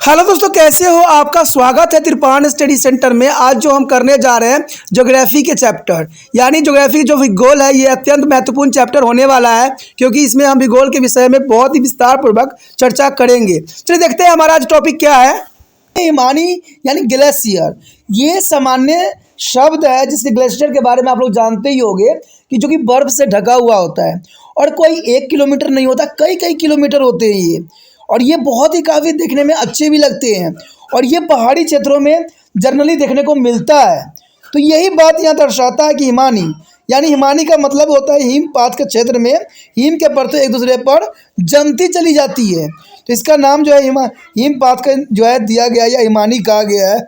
Hello दोस्तों, कैसे हो? आपका स्वागत है त्रिपाण स्टडी सेंटर में। आज जो हम करने जा रहे हैं ज्योग्राफी के चैप्टर, यानी ज्योग्राफी जो भूगोल है, ये अत्यंत महत्वपूर्ण चैप्टर होने वाला है, क्योंकि इसमें हम भूगोल के विषय में बहुत ही विस्तार पूर्वक चर्चा करेंगे। चलिए देखते हैं हमारा आज टॉपिक क्या है। हिमानी यानी ग्लेशियर, ये सामान्य शब्द है जिसके ग्लेशियर के बारे में आप लोग जानते ही होंगे कि जो कि बर्फ से ढका हुआ होता है और कोई 1 किलोमीटर नहीं होता, कई कई किलोमीटर होते हैं ये। और ये बहुत ही काफ़ी देखने में अच्छे भी लगते हैं और ये पहाड़ी क्षेत्रों में जनरली देखने को मिलता है। तो यही बात यहाँ दर्शाता है कि हिमानी यानी हिमानी का मतलब होता है हिमपात के क्षेत्र में हिम के परतें एक दूसरे पर जमती चली जाती है। तो इसका नाम जो है हिमपात का जो है दिया गया या हिमानी कहा गया है।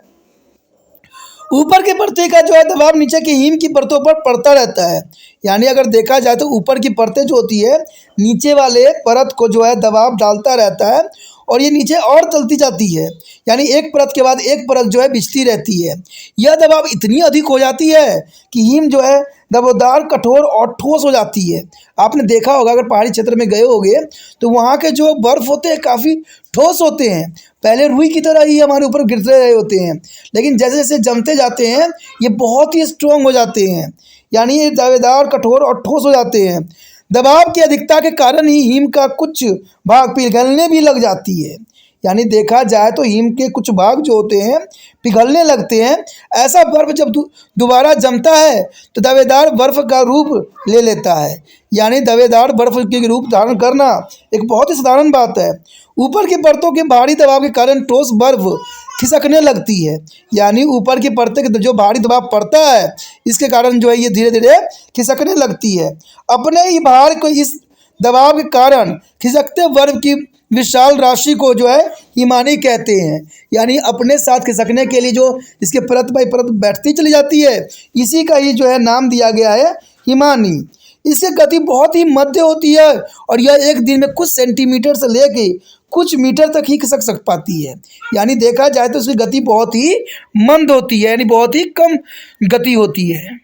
ऊपर की परतें का जो है दबाव नीचे की हिम की परतों पर पड़ता रहता है। यानी अगर देखा जाए तो ऊपर की परतें जो होती है नीचे वाले परत को जो है दबाव डालता रहता है और ये नीचे और चलती जाती है, यानी एक परत के बाद एक परत जो है बिछती रहती है। यह दबाव इतनी अधिक हो जाती है कि हिम जो है दबोदार, कठोर और ठोस हो जाती है। आपने देखा होगा, अगर पहाड़ी क्षेत्र में गए होंगे तो वहाँ के जो बर्फ़ होते हैं काफ़ी ठोस होते हैं। पहले रुई की तरह ही हमारे ऊपर गिरते रहे होते हैं, लेकिन जैसे जैसे जमते जाते हैं ये बहुत ही स्ट्रॉन्ग हो जाते हैं, यानी ये दावेदार, कठोर और ठोस हो जाते हैं। दबाव की अधिकता के कारण ही हिम का कुछ भाग पिघलने भी लग जाती है। यानी देखा जाए तो हिम के कुछ भाग जो होते हैं पिघलने लगते हैं। ऐसा बर्फ जब दोबारा जमता है तो दबेदार बर्फ का रूप ले लेता है। यानी दबेदार बर्फ के रूप धारण करना एक बहुत ही साधारण बात है। ऊपर की परतों के भारी दबाव के कारण ठोस बर्फ खिसकने लगती है। यानी ऊपर की परतें जो भारी दबाव पड़ता है इसके कारण जो है ये धीरे धीरे खिसकने लगती है। अपने ही भार को इस दबाव के कारण खिसकते बर्फ की विशाल राशि को जो है हिमानी कहते हैं। यानी अपने साथ खिसकने के लिए जो इसके परत बाई परत बैठती चली जाती है, इसी का ही जो है नाम दिया गया है हिमानी। इसकी गति बहुत ही मध्य होती है और यह एक दिन में कुछ सेंटीमीटर से लेके कुछ मीटर तक ही खिसक पाती है। यानी देखा जाए तो इसकी गति बहुत ही मंद होती है, यानी बहुत ही कम गति होती है।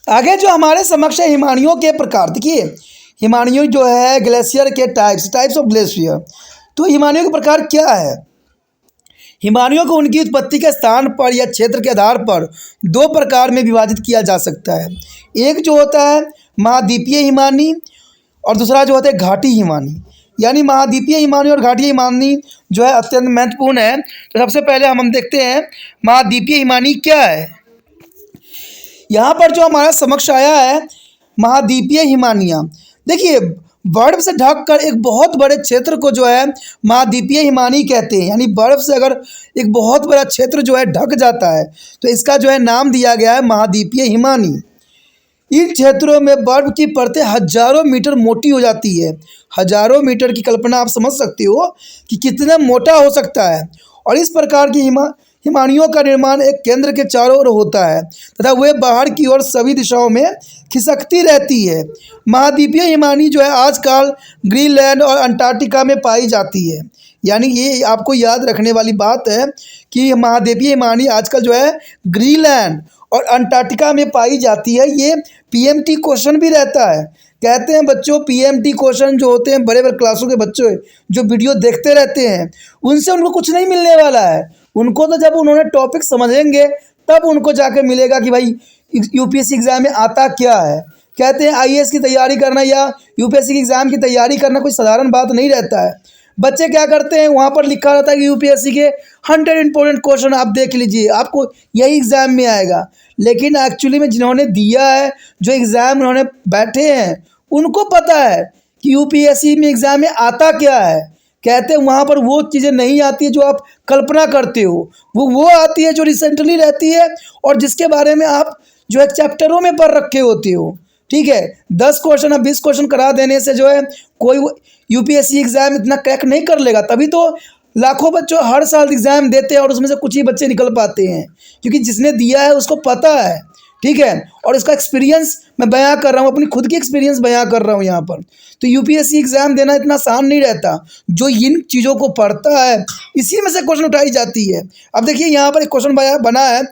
आगे जो हमारे समक्ष है हिमानियों के प्रकार, देखिए हिमानियों जो है ग्लेशियर के टाइप्स ऑफ ग्लेशियर। तो हिमानियों के प्रकार क्या है? हिमानियों को उनकी उत्पत्ति के स्थान पर या क्षेत्र के आधार पर दो प्रकार में विभाजित किया जा सकता है। एक जो होता है महाद्वीपीय हिमानी और दूसरा जो होता है घाटी हिमानी। यानी महाद्वीपीय हिमानी और घाटी हिमानी जो है अत्यंत महत्वपूर्ण है। तो सबसे पहले हम देखते हैं महाद्वीपीय हिमानी क्या है। यहाँ पर जो हमारा समक्ष आया है महाद्वीपीय हिमानियाँ, देखिए बर्फ से ढक कर एक बहुत बड़े क्षेत्र को जो है महाद्वीपीय हिमानी कहते हैं। यानी बर्फ से अगर एक बहुत बड़ा क्षेत्र जो है ढक जाता है तो इसका जो है नाम दिया गया है महाद्वीपीय हिमानी। इन क्षेत्रों में बर्फ की परतें हजारों मीटर मोटी हो जाती है। हजारों मीटर की कल्पना आप समझ सकते हो कि कितना मोटा हो सकता है। और इस प्रकार की हिमानियों का निर्माण एक केंद्र के चारों ओर होता है तथा वे बाहर की ओर सभी दिशाओं में खिसकती रहती है। महाद्वीपीय हिमानी जो है आजकल ग्रीनलैंड और अंटार्कटिका में पाई जाती है। यानी ये आपको याद रखने वाली बात है कि महाद्वीपीय हिमानी आजकल जो है ग्रीनलैंड और अंटार्कटिका में पाई जाती है। ये पीएमटी क्वेश्चन भी रहता है। कहते हैं बच्चों, पीएमटी क्वेश्चन जो होते हैं बड़े बड़े क्लासों के बच्चे जो वीडियो देखते रहते हैं उनसे उनको कुछ नहीं मिलने वाला है। उनको तो जब उन्होंने टॉपिक समझेंगे तब उनको जाकर मिलेगा कि भाई यूपीएससी एग्ज़ाम में आता क्या है। कहते हैं आईएएस की तैयारी करना या यूपीएससी की एग्ज़ाम की तैयारी करना कोई साधारण बात नहीं रहता है। बच्चे क्या करते हैं, वहाँ पर लिखा रहता है कि यूपीएससी के 100 इंपॉर्टेंट क्वेश्चन आप देख लीजिए, आपको यही एग्ज़ाम में आएगा। लेकिन एक्चुअली में जिन्होंने दिया है, जो एग्ज़ाम उन्होंने बैठे हैं, उनको पता है कि यूपीएससी में एग्ज़ाम में आता क्या है। कहते हैं वहाँ पर वो चीज़ें नहीं आती है जो आप कल्पना करते हो, वो आती है जो रिसेंटली रहती है और जिसके बारे में आप जो है चैप्टरों में पढ़ रखे होते हो। ठीक है, 10 क्वेश्चन या 20 क्वेश्चन करा देने से जो है कोई यूपीएससी एग्ज़ाम इतना क्रैक नहीं कर लेगा। तभी तो लाखों बच्चों हर साल एग्ज़ाम देते हैं और उसमें से कुछ ही बच्चे निकल पाते हैं, क्योंकि जिसने दिया है उसको पता है। ठीक है, और इसका एक्सपीरियंस मैं बयां कर रहा हूँ, अपनी खुद की एक्सपीरियंस बयां कर रहा हूँ यहाँ पर। तो यूपीएससी एग्ज़ाम देना इतना आसान नहीं रहता। जो इन चीज़ों को पढ़ता है इसी में से क्वेश्चन उठाई जाती है। अब देखिए यहाँ पर एक क्वेश्चन बना है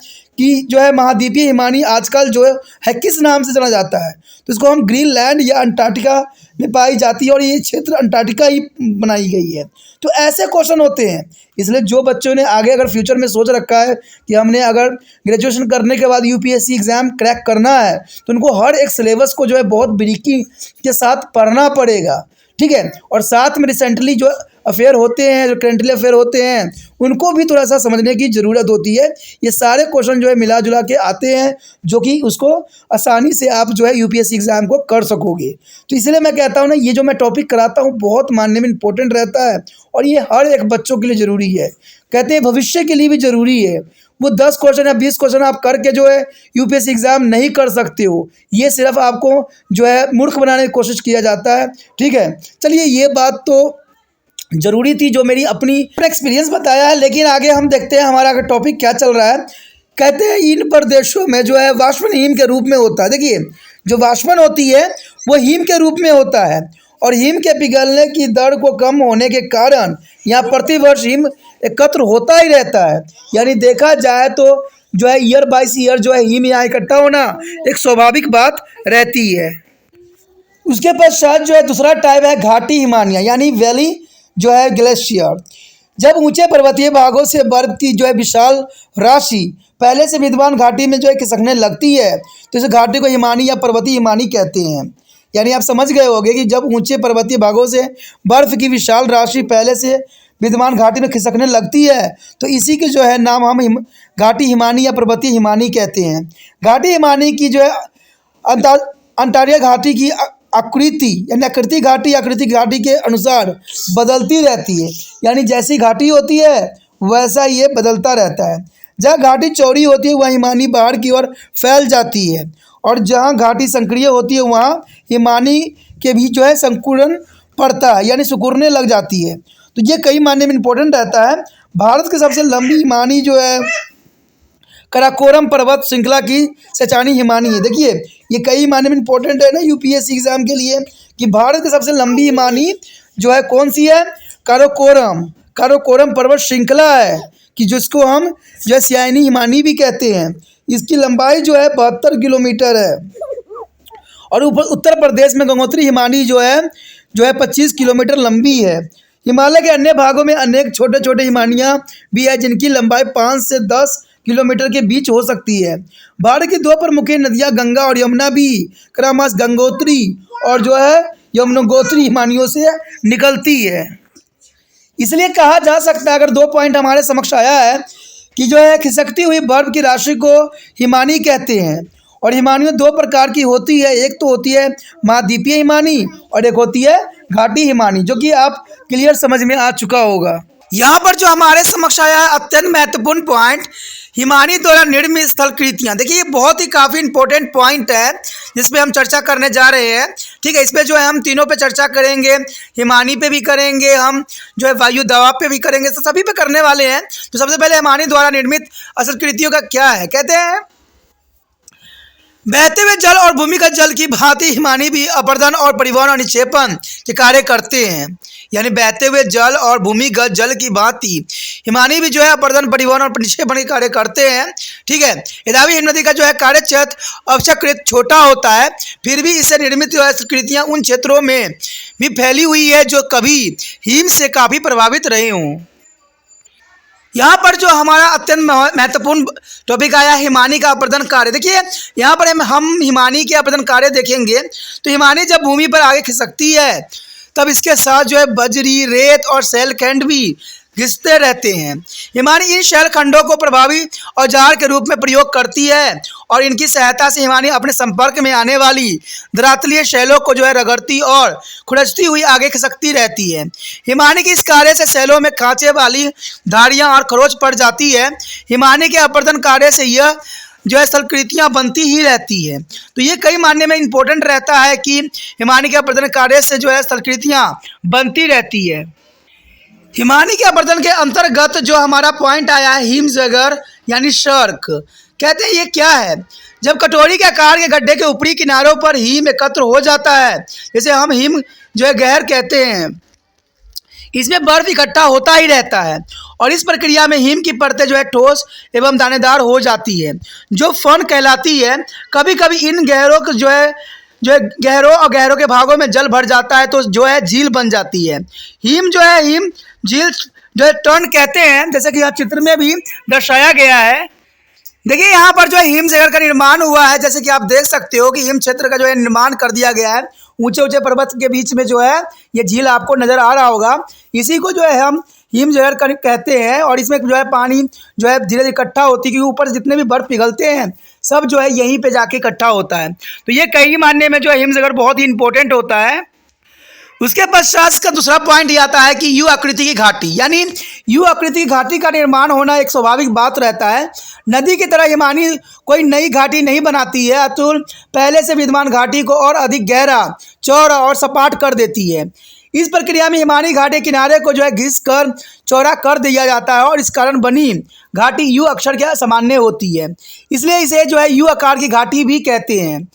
कि जो है महाद्वीपीय हिमानी आजकल जो है किस नाम से जाना जाता है, तो इसको हम ग्रीनलैंड या अंटार्कटिका में पाई जाती है और ये क्षेत्र अंटार्कटिका ही बनाई गई है। तो ऐसे क्वेश्चन होते हैं, इसलिए जो बच्चों ने आगे अगर फ्यूचर में सोच रखा है कि हमने अगर ग्रेजुएशन करने के बाद यूपीएससी एग्ज़ाम क्रैक करना है, तो उनको हर एक सिलेबस को जो है बहुत बारीकी के साथ पढ़ना पड़ेगा, ठीक है। और साथ में रिसेंटली जो अफेयर होते हैं, जो करेंटली अफेयर होते हैं, उनको भी थोड़ा सा समझने की ज़रूरत होती है। ये सारे क्वेश्चन जो है मिला जुला के आते हैं, जो कि उसको आसानी से आप जो है यूपीएससी एग्ज़ाम को कर सकोगे। तो इसलिए मैं कहता हूँ ना, ये जो मैं टॉपिक कराता हूँ बहुत मानने में इम्पोर्टेंट रहता है और ये हर एक बच्चों के लिए ज़रूरी है। कहते हैं भविष्य के लिए भी ज़रूरी है। वो 10 क्वेश्चन या 20 क्वेश्चन आप करके जो है यूपीएससी एग्ज़ाम नहीं कर सकते हो, ये सिर्फ आपको जो है मूर्ख बनाने की कोशिश किया जाता है, ठीक है। चलिए, ये बात तो ज़रूरी थी जो मेरी अपनी एक्सपीरियंस बताया है, लेकिन आगे हम देखते हैं हमारा अगर टॉपिक क्या चल रहा है। कहते हैं इन प्रदेशों में जो है वाष्पन हिम के रूप में होता है। देखिए, जो वाष्पन होती है वो हिम के रूप में होता है और हिम के पिघलने की दर को कम होने के कारण यहाँ प्रतिवर्ष हिम एकत्र होता ही रहता है। यानी देखा जाए तो जो है ईयर बाय ईयर जो है हिम यहाँ इकट्ठा होना एक स्वाभाविक बात रहती है। उसके पश्चात जो है दूसरा टाइप है घाटी हिमानियाँ, यानी वैली जो है ग्लेशियर। जब ऊंचे पर्वतीय भागों से बर्फ की जो है विशाल राशि पहले से विद्यमान घाटी में जो है खिसकने लगती है, तो इस घाटी को हिमानी या पर्वतीय हिमानी कहते हैं। यानी आप समझ गए होंगे कि जब ऊंचे पर्वतीय भागों से बर्फ की विशाल राशि पहले से विद्यमान घाटी में खिसकने लगती है, तो इसी के जो है नाम हम घाटी हिमानी या पर्वतीय हिमानी कहते हैं। घाटी हिमानी की जो है अंटार्कटिका घाटी की आकृति यानी आकृति घाटी के अनुसार बदलती रहती है। यानी जैसी घाटी होती है वैसा ये बदलता रहता है। जहाँ घाटी चौड़ी होती है वहाँ हिमानी बाहर की ओर फैल जाती है और जहाँ घाटी संक्रिय होती है वहाँ हिमानी के भी जो है संकुरण पड़ता है, यानी सिकुड़ने लग जाती है। तो ये कई मायने में इम्पोर्टेंट रहता है। भारत की सबसे लंबी हिमानी जो है कराकोरम पर्वत श्रृंखला की सेचानी हिमानी है। देखिए, ये कई मायने में इम्पोर्टेंट है ना यूपीएससी एग्ज़ाम के लिए कि भारत की सबसे लंबी हिमानी जो है कौन सी है, काराकोरम पर्वत श्रृंखला है, कि जिसको हम जो है सियानी हिमानी भी कहते हैं। इसकी लंबाई जो है 72 किलोमीटर है। और उत्तर प्रदेश में गंगोत्री हिमानी जो है 25 किलोमीटर लंबी है। हिमालय के अन्य भागों में अनेक छोटे छोटे हिमानियाँ भी है जिनकी लंबाई 5 से 10 किलोमीटर के बीच हो सकती है। भारत की दो प्रमुख नदियाँ गंगा और यमुना भी क्रमशः गंगोत्री और जो है यमुनोत्री हिमानियों से निकलती है। इसलिए कहा जा सकता है, अगर 2 पॉइंट हमारे समक्ष आया है कि जो है खिसकती हुई बर्फ की राशि को हिमानी कहते हैं। और हिमानियाँ 2 प्रकार की होती है, एक तो होती है महाद्वीपीय हिमानी और एक होती है घाटी हिमानी, जो कि आप क्लियर समझ में आ चुका होगा। यहाँ पर जो हमारे समक्ष आया है अत्यंत महत्वपूर्ण पॉइंट, हिमानी द्वारा निर्मित स्थलकृतियाँ। देखिए, ये बहुत ही काफ़ी इंपॉर्टेंट पॉइंट है जिस पे हम चर्चा करने जा रहे हैं, ठीक है। इस पे जो है हम तीनों पे चर्चा करेंगे, हिमानी पे भी करेंगे, हम जो है वायु दबाव पे भी करेंगे, तो सभी पे करने वाले हैं। तो सबसे पहले हिमानी द्वारा निर्मित स्थलकृतियों का क्या है, कहते हैं बहते हुए जल और भूमिगत जल की भांति हिमानी भी अपर्दन और परिवहन और निक्षेपण के कार्य करते हैं। यानी बहते हुए जल और भूमिगत जल की भांति हिमानी भी जो है अपर्दन, परिवहन और निक्षेपण के कार्य करते हैं, ठीक है। इरावी हिमनदी का जो है कार्य क्षेत्र अपेक्षाकृत छोटा होता है, फिर भी इससे निर्मित जो है कृतियाँ उन क्षेत्रों में भी फैली हुई है जो कभी हिम से काफ़ी प्रभावित रहे हों। यहाँ पर जो हमारा अत्यंत महत्वपूर्ण टॉपिक आया हिमानी का अपर्दन कार्य। देखिए, यहाँ पर हम हिमानी के अपर्दन कार्य देखेंगे तो हिमानी जब भूमि पर आगे खिसकती है तब इसके साथ जो है बजरी, रेत और शैलखंड भी घिसते रहते हैं। हिमानी इन शैलखंडों को प्रभावी औजार के रूप में प्रयोग करती है और इनकी सहायता से हिमानी अपने संपर्क में आने वाली धरातलीय शैलों को जो है रगड़ती और खुरचती हुई आगे खिसकती रहती है। हिमानी के इस कार्य से शैलों में खांचे वाली धारियां और खरोच पड़ जाती है। हिमानी के अपर्दन कार्य से यह जो है स्थलकृतियाँ बनती ही रहती है। तो ये कई मायने में इम्पोर्टेंट रहता है कि हिमानी के अपर्दन कार्य से जो है स्थलकृतियाँ बनती रहती है। हिमानी के अपर्दन के अंतर्गत जो हमारा पॉइंट आया है हिमजगर यानी शर्क, कहते हैं ये क्या है, जब कटोरी के आकार के गड्ढे के ऊपरी किनारों पर हिम एकत्र हो जाता है, जैसे हम हिम जो है गहर कहते हैं, इसमें बर्फ इकट्ठा होता ही रहता है और इस प्रक्रिया में हिम की परतें जो है ठोस एवं दानेदार हो जाती है, जो फन कहलाती है। कभी कभी इन गहरों को जो है गहरों और गहरों के भागों में जल भर जाता है तो जो है झील बन जाती है। हिम झील जो है टर्न कहते हैं, जैसे कि यहाँ चित्र में भी दर्शाया गया है। देखिए यहाँ पर जो है हिम सागर का निर्माण हुआ है, जैसे कि आप देख सकते हो कि हिम क्षेत्र का जो है निर्माण कर दिया गया है। ऊंचे ऊंचे पर्वत के बीच में जो है ये झील आपको नजर आ रहा होगा, इसी को जो है हम हिम सागर का कहते हैं। और इसमें जो है पानी जो है धीरे धीरे इकट्ठा होती है, क्योंकि ऊपर से जितने भी बर्फ पिघलते हैं सब जो है यहीं पे जाके इकट्ठा होता है। तो ये कई मानने में जो है हिम सागर बहुत ही इंपॉर्टेंट होता है। उसके पश्चात इसका दूसरा पॉइंट ये आता है कि यू आकृति की घाटी, यानी यू आकृति की घाटी का निर्माण होना एक स्वाभाविक बात रहता है। नदी की तरह हिमानी कोई नई घाटी नहीं बनाती है, अतुल पहले से विद्यमान घाटी को और अधिक गहरा, चौड़ा और सपाट कर देती है। इस प्रक्रिया में हिमानी घाटी किनारे को जो है घिस कर चौड़ा कर दिया जाता है और इस कारण बनी घाटी यू अक्षर के सामान्य होती है, इसलिए इसे जो है यू आकार की घाटी भी कहते हैं।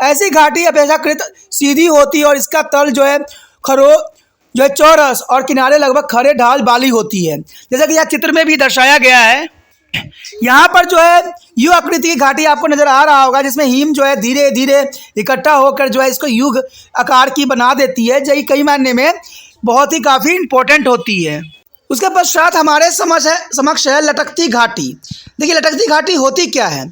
ऐसी घाटी अपेक्षाकृत सीधी होती है और इसका तल जो है खरो जो है चौरस और किनारे लगभग खड़े ढाल वाली होती है, जैसा कि यह चित्र में भी दर्शाया गया है। यहाँ पर जो है यू आकृति की घाटी आपको नजर आ रहा होगा, जिसमें हिम जो है धीरे धीरे इकट्ठा होकर जो है इसको युग आकार की बना देती है, जो कई मायने में बहुत ही काफ़ी इंपॉर्टेंट होती है। उसके पश्चात हमारे समक्ष है लटकती घाटी। देखिए लटकती घाटी होती क्या है,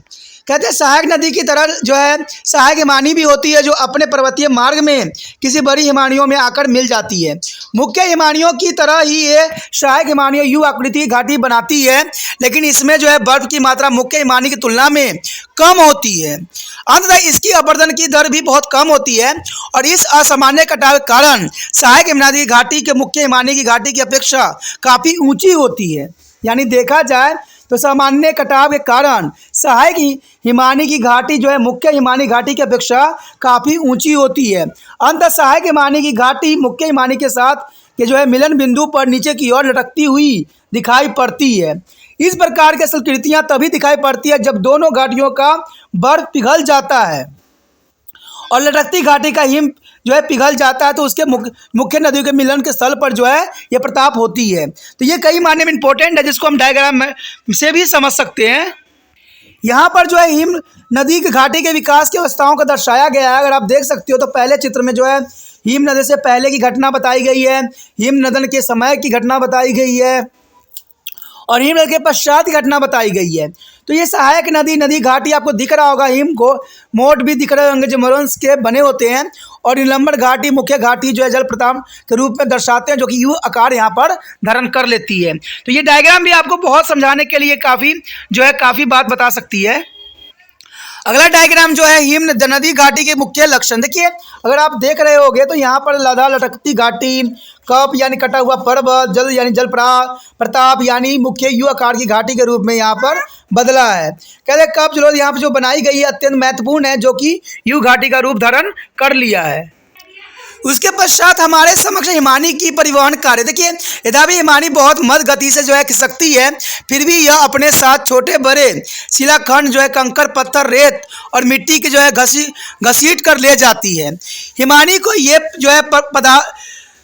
कहते हैं सहायक नदी की तरह जो है सहायक हिमानी भी होती है, जो अपने पर्वतीय मार्ग में किसी बड़ी हिमानियों में आकर मिल जाती है। मुख्य हिमानियों की तरह ही ये सहायक हिमानियों यू आकृति की घाटी बनाती है, लेकिन इसमें जो है बर्फ की मात्रा मुख्य हिमानी की तुलना में कम होती है। अंततः इसकी अपर्दन की दर भी बहुत कम होती है और इस असामान्य कटाव के कारण सहायक हिमानी की घाटी के मुख्य हिमानी की घाटी की अपेक्षा काफ़ी ऊँची होती है। यानी देखा जाए तो सामान्य कटाव के कारण सहायक हिमानी की घाटी जो है मुख्य हिमानी घाटी की अपेक्षा काफ़ी ऊंची होती है। अंत सहायक हिमानी की घाटी मुख्य हिमानी के साथ के जो है मिलन बिंदु पर नीचे की ओर लटकती हुई दिखाई पड़ती है। इस प्रकार की संस्कृतियाँ तभी दिखाई पड़ती है जब दोनों घाटियों का बर्फ पिघल जाता है और लटकती घाटी का हिम जो है पिघल जाता है, तो उसके मुख्य नदियों के मिलन के स्थल पर जो है ये प्रताप होती है। तो ये कई मायने में इंपॉर्टेंट है, जिसको हम डायग्राम में से भी समझ सकते हैं। यहाँ पर जो है हिम नदी की घाटी के विकास की अवस्थाओं को दर्शाया गया है। अगर आप देख सकते हो तो पहले चित्र में जो है हिम नदी से पहले की घटना बताई गई है, हिम नदन के समय की घटना बताई गई है और हिम नदी के पश्चात की घटना बताई गई है। तो ये सहायक नदी घाटी आपको दिख रहा होगा, हिम को मोट भी दिख रहे होंगे जो मरोन्स के बने होते हैं, और निलंबन घाटी मुख्य घाटी जो है जल प्रताप के रूप में दर्शाते हैं, जो कि यू आकार यहाँ पर धारण कर लेती है। तो ये डायग्राम भी आपको बहुत समझाने के लिए काफ़ी बात बता सकती है। अगला डायग्राम जो है हिम नदी घाटी के मुख्य लक्षण। देखिए अगर आप देख रहे होगे तो यहाँ पर लदा लटकती घाटी, कप यानी कटा हुआ पर्वत, जल यानी जल प्रताप यानी मुख्य यू आकार की घाटी के रूप में यहाँ पर बदला है। कहते कप जलोढ़ यहाँ पर जो बनाई गई है अत्यंत महत्वपूर्ण है, जो कि यू घाटी का रूप धारण कर लिया है। उसके पश्चात हमारे समक्ष हिमानी की परिवहन कार्य। देखिए यद्यपि हिमानी बहुत मद गति से जो है खिसकती है, फिर भी यह अपने साथ छोटे बड़े शिलाखंड जो है कंकर पत्थर रेत और मिट्टी के जो है घसीट कर ले जाती है। हिमानी को ये जो है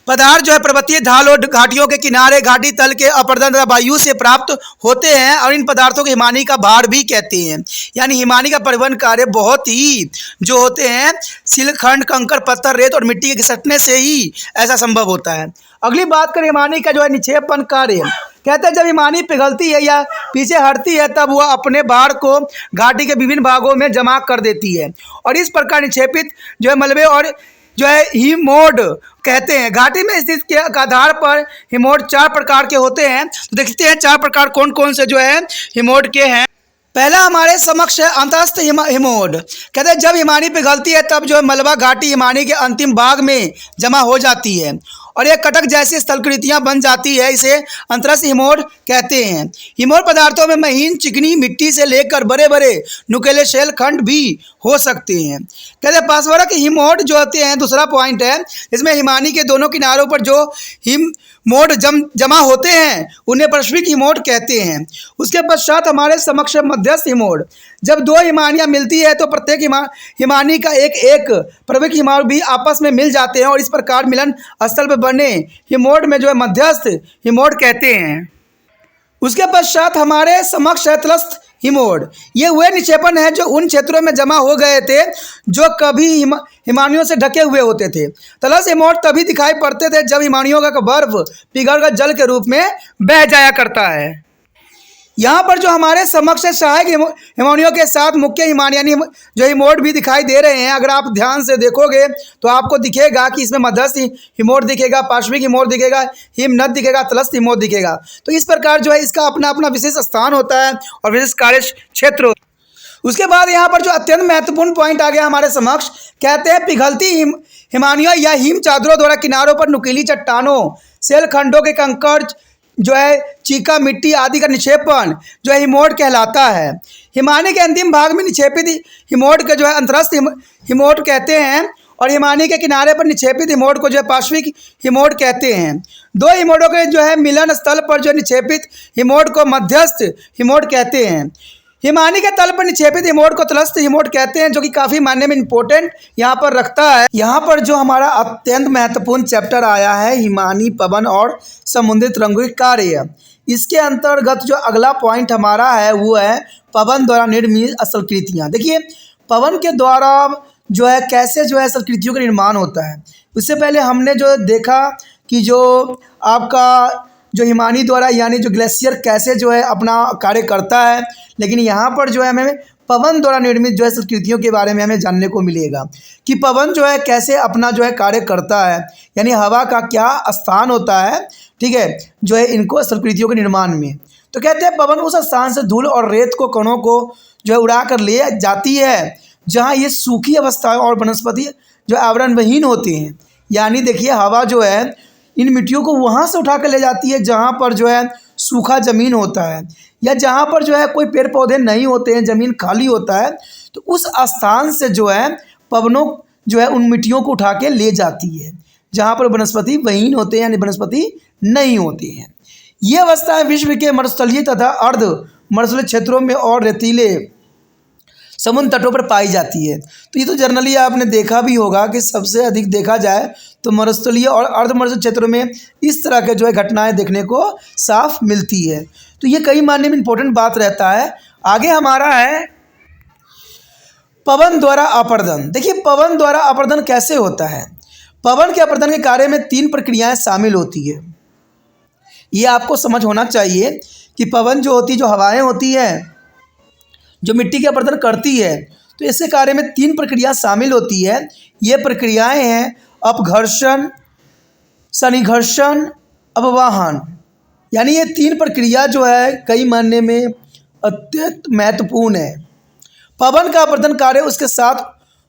पदार्थ जो है पर्वतीय ढाल और घाटियों के किनारे घाटी तल के अपर्दन तथा वायु से प्राप्त होते हैं और इन पदार्थों को हिमानी का भार भी कहते हैं। यानी हिमानी का परिवहन कार्य बहुत ही जो होते हैं शिलाखंड कंकर पत्थर रेत और मिट्टी के घिसटने से ही ऐसा संभव होता है। अगली बात करें हिमानी का जो है निक्षेपण कार्य। कहते हैं जब हिमानी पिघलती है या पीछे हटती है तब वह अपने भार को घाटी के विभिन्न भागों में जमा कर देती है और इस प्रकार निक्षेपित जो है मलबे और जो है हिमोड कहते हैं। घाटी में स्थित के आधार पर हिमोड 4 प्रकार के होते हैं। तो देखते हैं 4 प्रकार कौन कौन से जो है हिमोड के हैं। पहला हमारे समक्ष है अंतस्थ हिमोड। कहते हैं जब हिमानी पिघलती है तब जो है मलबा घाटी हिमानी के अंतिम भाग में जमा हो जाती है और यह कटक जैसी स्थलकृतियाँ बन जाती है, इसे अंतरस्थ हिमोड कहते हैं। हिमोड पदार्थों में महीन चिकनी मिट्टी से लेकर बड़े बड़े नुकीले शैल खंड भी हो सकते हैं। कहते हैं पार्श्वरक हिमोड जो होते हैं, दूसरा पॉइंट है, इसमें हिमानी के दोनों किनारों पर जो हिमोड जमा होते हैं उन्हें पार्श्विक हिमोड कहते हैं। उसके पश्चात हमारे समक्ष मध्य मध्यस्थ हिमोड। जब दो हिमानियाँ मिलती है तो प्रत्येक हिमानी का एक एक प्रमुख हिमाड भी आपस में मिल जाते हैं और इस प्रकार मिलन स्थल पर बने हिमोड में जो है मध्यस्थ हिमोड कहते हैं। उसके पश्चात हमारे समक्ष है तलस्थ हिमोड। ये वे निक्षेपण हैं जो उन क्षेत्रों में जमा हो गए थे जो कभी हिमानियों से ढके हुए होते थे। तलस्थ हिमोड तभी दिखाई पड़ते थे जब हिमानियों का बर्फ पिघलकर जल के रूप में बह जाया करता है। यहाँ पर जो हमारे समक्ष सहायक हिमानियों के साथ मुख्य हिमानियानी जो हिमोड भी दिखाई दे रहे हैं, अगर आप ध्यान से देखोगे तो आपको दिखेगा कि इसमें मध्यस्थ हिमोड दिखेगा, पार्श्विक हिमोड दिखेगा, हिमनद दिखेगा, तलस्थ हिमोड दिखेगा। तो इस प्रकार जो है इसका अपना अपना विशेष स्थान होता है और विशेष कार्य क्षेत्र। उसके बाद यहाँ पर जो अत्यंत महत्वपूर्ण पॉइंट आ गया हमारे समक्ष, कहते हैं पिघलती हिमानियों या हिम चादरों द्वारा किनारों पर नुकीली चट्टानों, सेल खंडों के कंकड़ जो है चीका मिट्टी आदि का निक्षेपण जो है हिमोड कहलाता है। हिमानी के अंतिम भाग में निक्षेपित हिमोड का जो है अंतरस्थ हिमोड कहते हैं और हिमानी के किनारे पर निक्षेपित हिमोड को जो है पार्श्विक हिमोड कहते हैं। दो हिमोडों के जो है मिलन स्थल पर जो निक्षेपित हिमोड को मध्यस्थ हिमोड कहते हैं। हिमानी के तल पर निक्षेपित हिमोड को तलस्थ हिमोड कहते हैं, जो कि काफ़ी मायने में इंपॉर्टेंट यहाँ पर रखता है। यहाँ पर जो हमारा अत्यंत महत्वपूर्ण चैप्टर आया है हिमानी, पवन और समुद्री तरंगों के कार्य, इसके अंतर्गत जो अगला पॉइंट हमारा है वो है पवन द्वारा निर्मित असलकृतियाँ। देखिए पवन के द्वारा जो है कैसे जो है असलकृतियों का निर्माण होता है। उससे पहले हमने जो देखा कि जो आपका जो हिमानी द्वारा यानी जो ग्लेशियर कैसे जो है अपना कार्य करता है, लेकिन यहाँ पर जो है हमें पवन द्वारा निर्मित जो है संस्कृतियों के बारे में हमें जानने को मिलेगा कि पवन जो है कैसे अपना जो है कार्य करता है, यानी हवा का क्या स्थान होता है, ठीक है, जो है इनको संस्कृतियों के निर्माण में। तो कहते हैं पवन उस स्थान से धूल और रेत को कणों को जो है उड़ा कर ले जाती है जहाँ ये सूखी अवस्था और वनस्पति जो आवरणविहीन होती हैं। यानी देखिए हवा जो है इन मिट्टियों को वहाँ से उठा कर ले जाती है जहाँ पर जो है सूखा ज़मीन होता है या जहाँ पर जो है कोई पेड़ पौधे नहीं होते हैं, ज़मीन खाली होता है, तो उस स्थान से जो है पवनों जो है उन मिट्टियों को उठा के ले जाती है जहाँ पर वनस्पति विहीन होते हैं यानी वनस्पति नहीं होती हैं। ये अवस्थाएं विश्व के मरुस्थलीय तथा अर्ध मरुस्थलीय क्षेत्रों में और रेतीले समुद्र तटों पर पाई जाती है। तो ये तो जनरली आपने देखा भी होगा कि सबसे अधिक देखा जाए तो मरुस्थलीय और अर्ध मरुस्थलीय क्षेत्रों में इस तरह के जो है घटनाएं देखने को साफ मिलती है। तो ये कई मायने में इम्पोर्टेंट बात रहता है। आगे हमारा है पवन द्वारा अपर्दन। देखिए पवन द्वारा अपर्दन कैसे होता है। पवन के अपर्दन के कार्य में 3 प्रक्रियाएं शामिल होती है। ये आपको समझ होना चाहिए कि पवन जो होती, जो हवाएं होती हैं जो मिट्टी के अपर्दन करती है, तो इसके कार्य में 3 प्रक्रिया शामिल होती है। ये प्रक्रियाएं हैं अपघर्षण, सन्निघर्षण, अववाहन। यानी ये 3 प्रक्रिया जो है कई मायने में अत्यंत महत्वपूर्ण है। पवन का अपर्दन कार्य उसके साथ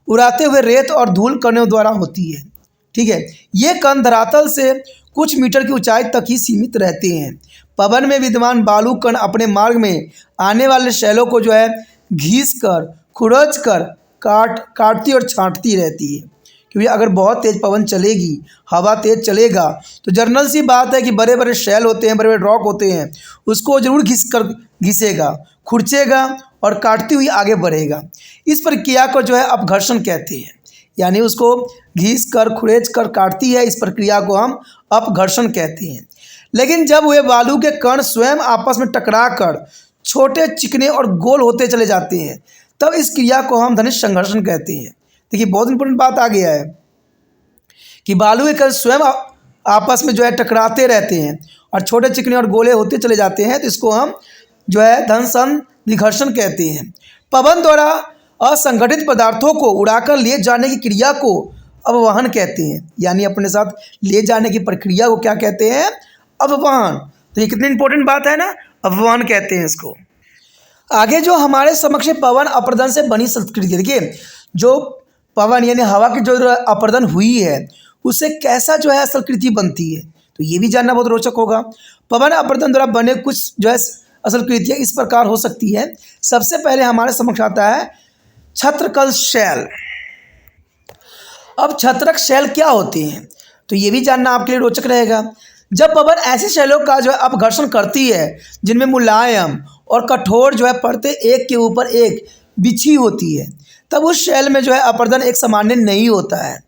उड़ाते हुए रेत और धूल कणों द्वारा होती है, ठीक है। ये कण धरातल से कुछ मीटर की ऊंचाई तक ही सीमित रहते हैं। पवन में विद्यमान बालू कण अपने मार्ग में आने वाले शैलों को जो है घिस कर, खुरच कर काटती और छांटती रहती है, क्योंकि अगर बहुत तेज़ पवन चलेगी, हवा तेज़ चलेगा, तो जर्नल सी बात है कि बड़े बड़े शैल होते हैं, बड़े बड़े रॉक होते हैं, उसको ज़रूर घिसेगा, खुरचेगा और काटती हुई आगे बढ़ेगा। इस प्रक्रिया को जो है अपघर्षण कहते हैं, यानी उसको घिस कर, खुरेच कर काटती है, इस प्रक्रिया को हम अपघर्षण कहते हैं। लेकिन जब वे बालू के कण स्वयं आपस में टकराकर छोटे, चिकने और गोल होते चले जाते हैं, तब इस क्रिया को हम धनिक संघर्षण कहते हैं। देखिए बहुत इंपॉर्टेंट बात आ गया है कि बालू के कण स्वयं आपस में जो है टकराते रहते हैं और छोटे, चिकने और गोले होते चले जाते हैं, तो इसको हम जो है धन संघर्षण कहते हैं। पवन द्वारा असंगठित पदार्थों को उड़ाकर ले जाने की क्रिया को अववहन कहते हैं, यानी अपने साथ ले जाने की प्रक्रिया को क्या कहते हैं, अववहन। तो ये कितनी इंपॉर्टेंट बात है ना, अववहन कहते हैं इसको। आगे जो हमारे समक्ष पवन अपर्दन से बनी संस्कृति, देखिए जो पवन यानी हवा की जो अपर्दन हुई है उससे कैसा जो है संस्कृति बनती है, तो ये भी जानना बहुत रोचक होगा। पवन अपर्दन द्वारा बने कुछ जो है असलकृतियाँ इस प्रकार हो सकती है। सबसे पहले हमारे समक्ष आता है छत्रकल शैल। अब छत्रक शैल क्या होते हैं, तो ये भी जानना आपके लिए रोचक रहेगा। जब पवन ऐसे शैलों का जो है अपघर्षण करती है जिनमें मुलायम और कठोर जो है परतें एक के ऊपर एक बिछी होती है, तब उस शैल में जो है अपर्दन एक सामान्य नहीं होता है।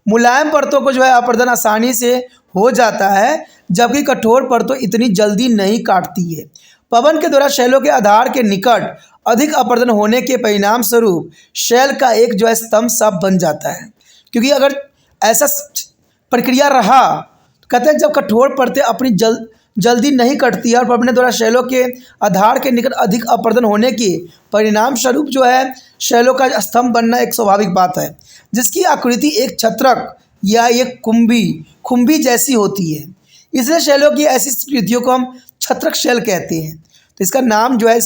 मुलायम परतों को जो है अपर्दन आसानी से हो जाता है, जबकि कठोर परतों इतनी जल्दी नहीं काटती है। पवन के द्वारा शैलों के आधार के निकट अधिक अपर्दन होने के परिणाम स्वरूप शैल का एक जो है स्तंभ साफ बन जाता है। क्योंकि अगर ऐसा प्रक्रिया रहा, कहते हैं जब कठोर परतें अपनी जल्दी नहीं कटती है और पवन द्वारा शैलों के आधार के निकट अधिक अपर्दन होने के परिणाम स्वरूप जो है शैलों का स्तंभ बनना एक स्वाभाविक बात है, जिसकी आकृति एक छत्रक या एक खुम्बी जैसी होती है। इसलिए शैलों की ऐसी कृतियों को हम छत्रक शैल कहते हैं। तो इसका नाम जो है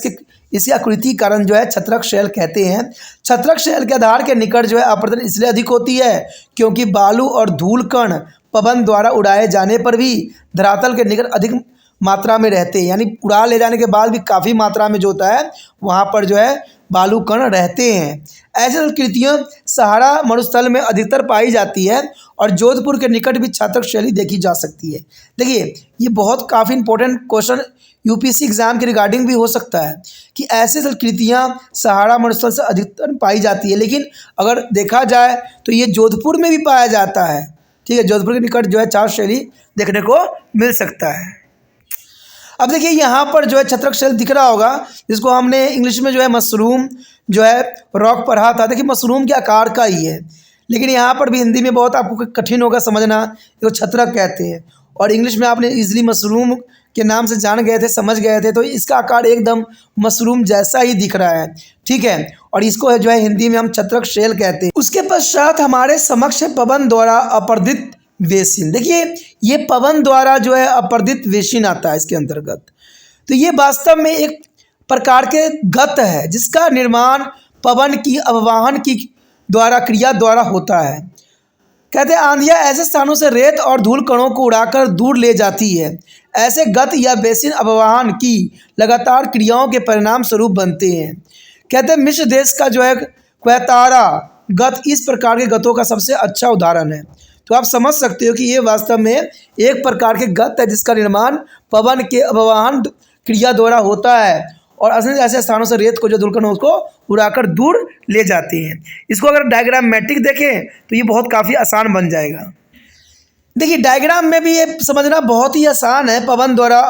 इसकी आकृति कारण जो है छत्रक शैल कहते हैं। छत्रक शैल के आधार के निकट जो है अपर्दन इसलिए अधिक होती है क्योंकि बालू और धूल कण पवन द्वारा उड़ाए जाने पर भी धरातल के निकट अधिक मात्रा में रहते हैं, यानी उड़ा ले जाने के बाद भी काफ़ी मात्रा में जो होता है वहाँ पर जो है बालू कण रहते हैं। ऐसी संस्कृतियाँ सहारा मरुस्थल में अधिकतर पाई जाती है और जोधपुर के निकट भी छत्रक शैली देखी जा सकती है। देखिए ये बहुत काफ़ी इंपॉर्टेंट क्वेश्चन यूपीएससी एग्जाम के रिगार्डिंग भी हो सकता है कि ऐसी संस्कृतियाँ सहारा मरुस्थल से अधिकतर पाई जाती है, लेकिन अगर देखा जाए तो ये जोधपुर में भी पाया जाता है। ठीक है, जोधपुर के निकट जो है छात्र शैली देखने को मिल सकता है। अब देखिए यहाँ पर जो है छत्रक शैल दिख रहा होगा, जिसको हमने इंग्लिश में जो है मशरूम जो है रॉक पढ़ा था। देखिए मशरूम के आकार का ही है, लेकिन यहाँ पर भी हिंदी में बहुत आपको कठिन होगा समझना, इसको छत्रक कहते हैं और इंग्लिश में आपने इजीली मशरूम के नाम से जान गए थे, समझ गए थे। तो इसका आकार एकदम मशरूम जैसा ही दिख रहा है, ठीक है, और इसको जो है हिंदी में हम छत्रक शैल कहते हैं। उसके पश्चात हमारे समक्ष पवन द्वारा अपर्दित वेसिन। देखिए ये पवन द्वारा जो है अपर्दित वेसिन आता है इसके अंतर्गत। तो ये वास्तव में एक प्रकार के गत है जिसका निर्माण पवन की अववाहन की क्रिया द्वारा होता है। कहते हैं आंधियाँ ऐसे स्थानों से रेत और धूल कणों को उड़ाकर दूर ले जाती है। ऐसे गत या बेसिन अववाहन की लगातार क्रियाओं के परिणाम स्वरूप बनते हैं। कहते हैं मिस्र देश का जो है क्वेतारा गत इस प्रकार के गतों का सबसे अच्छा उदाहरण है। तो आप समझ सकते हो कि ये वास्तव में एक प्रकार के गत है जिसका निर्माण पवन के अववाहन क्रिया द्वारा होता है और असली ऐसे स्थानों से रेत को जो धूल कणों को उड़ाकर दूर ले जाते हैं। इसको अगर डायग्रामेटिक देखें तो ये बहुत काफ़ी आसान बन जाएगा। देखिए डायग्राम में भी ये समझना बहुत ही आसान है। पवन द्वारा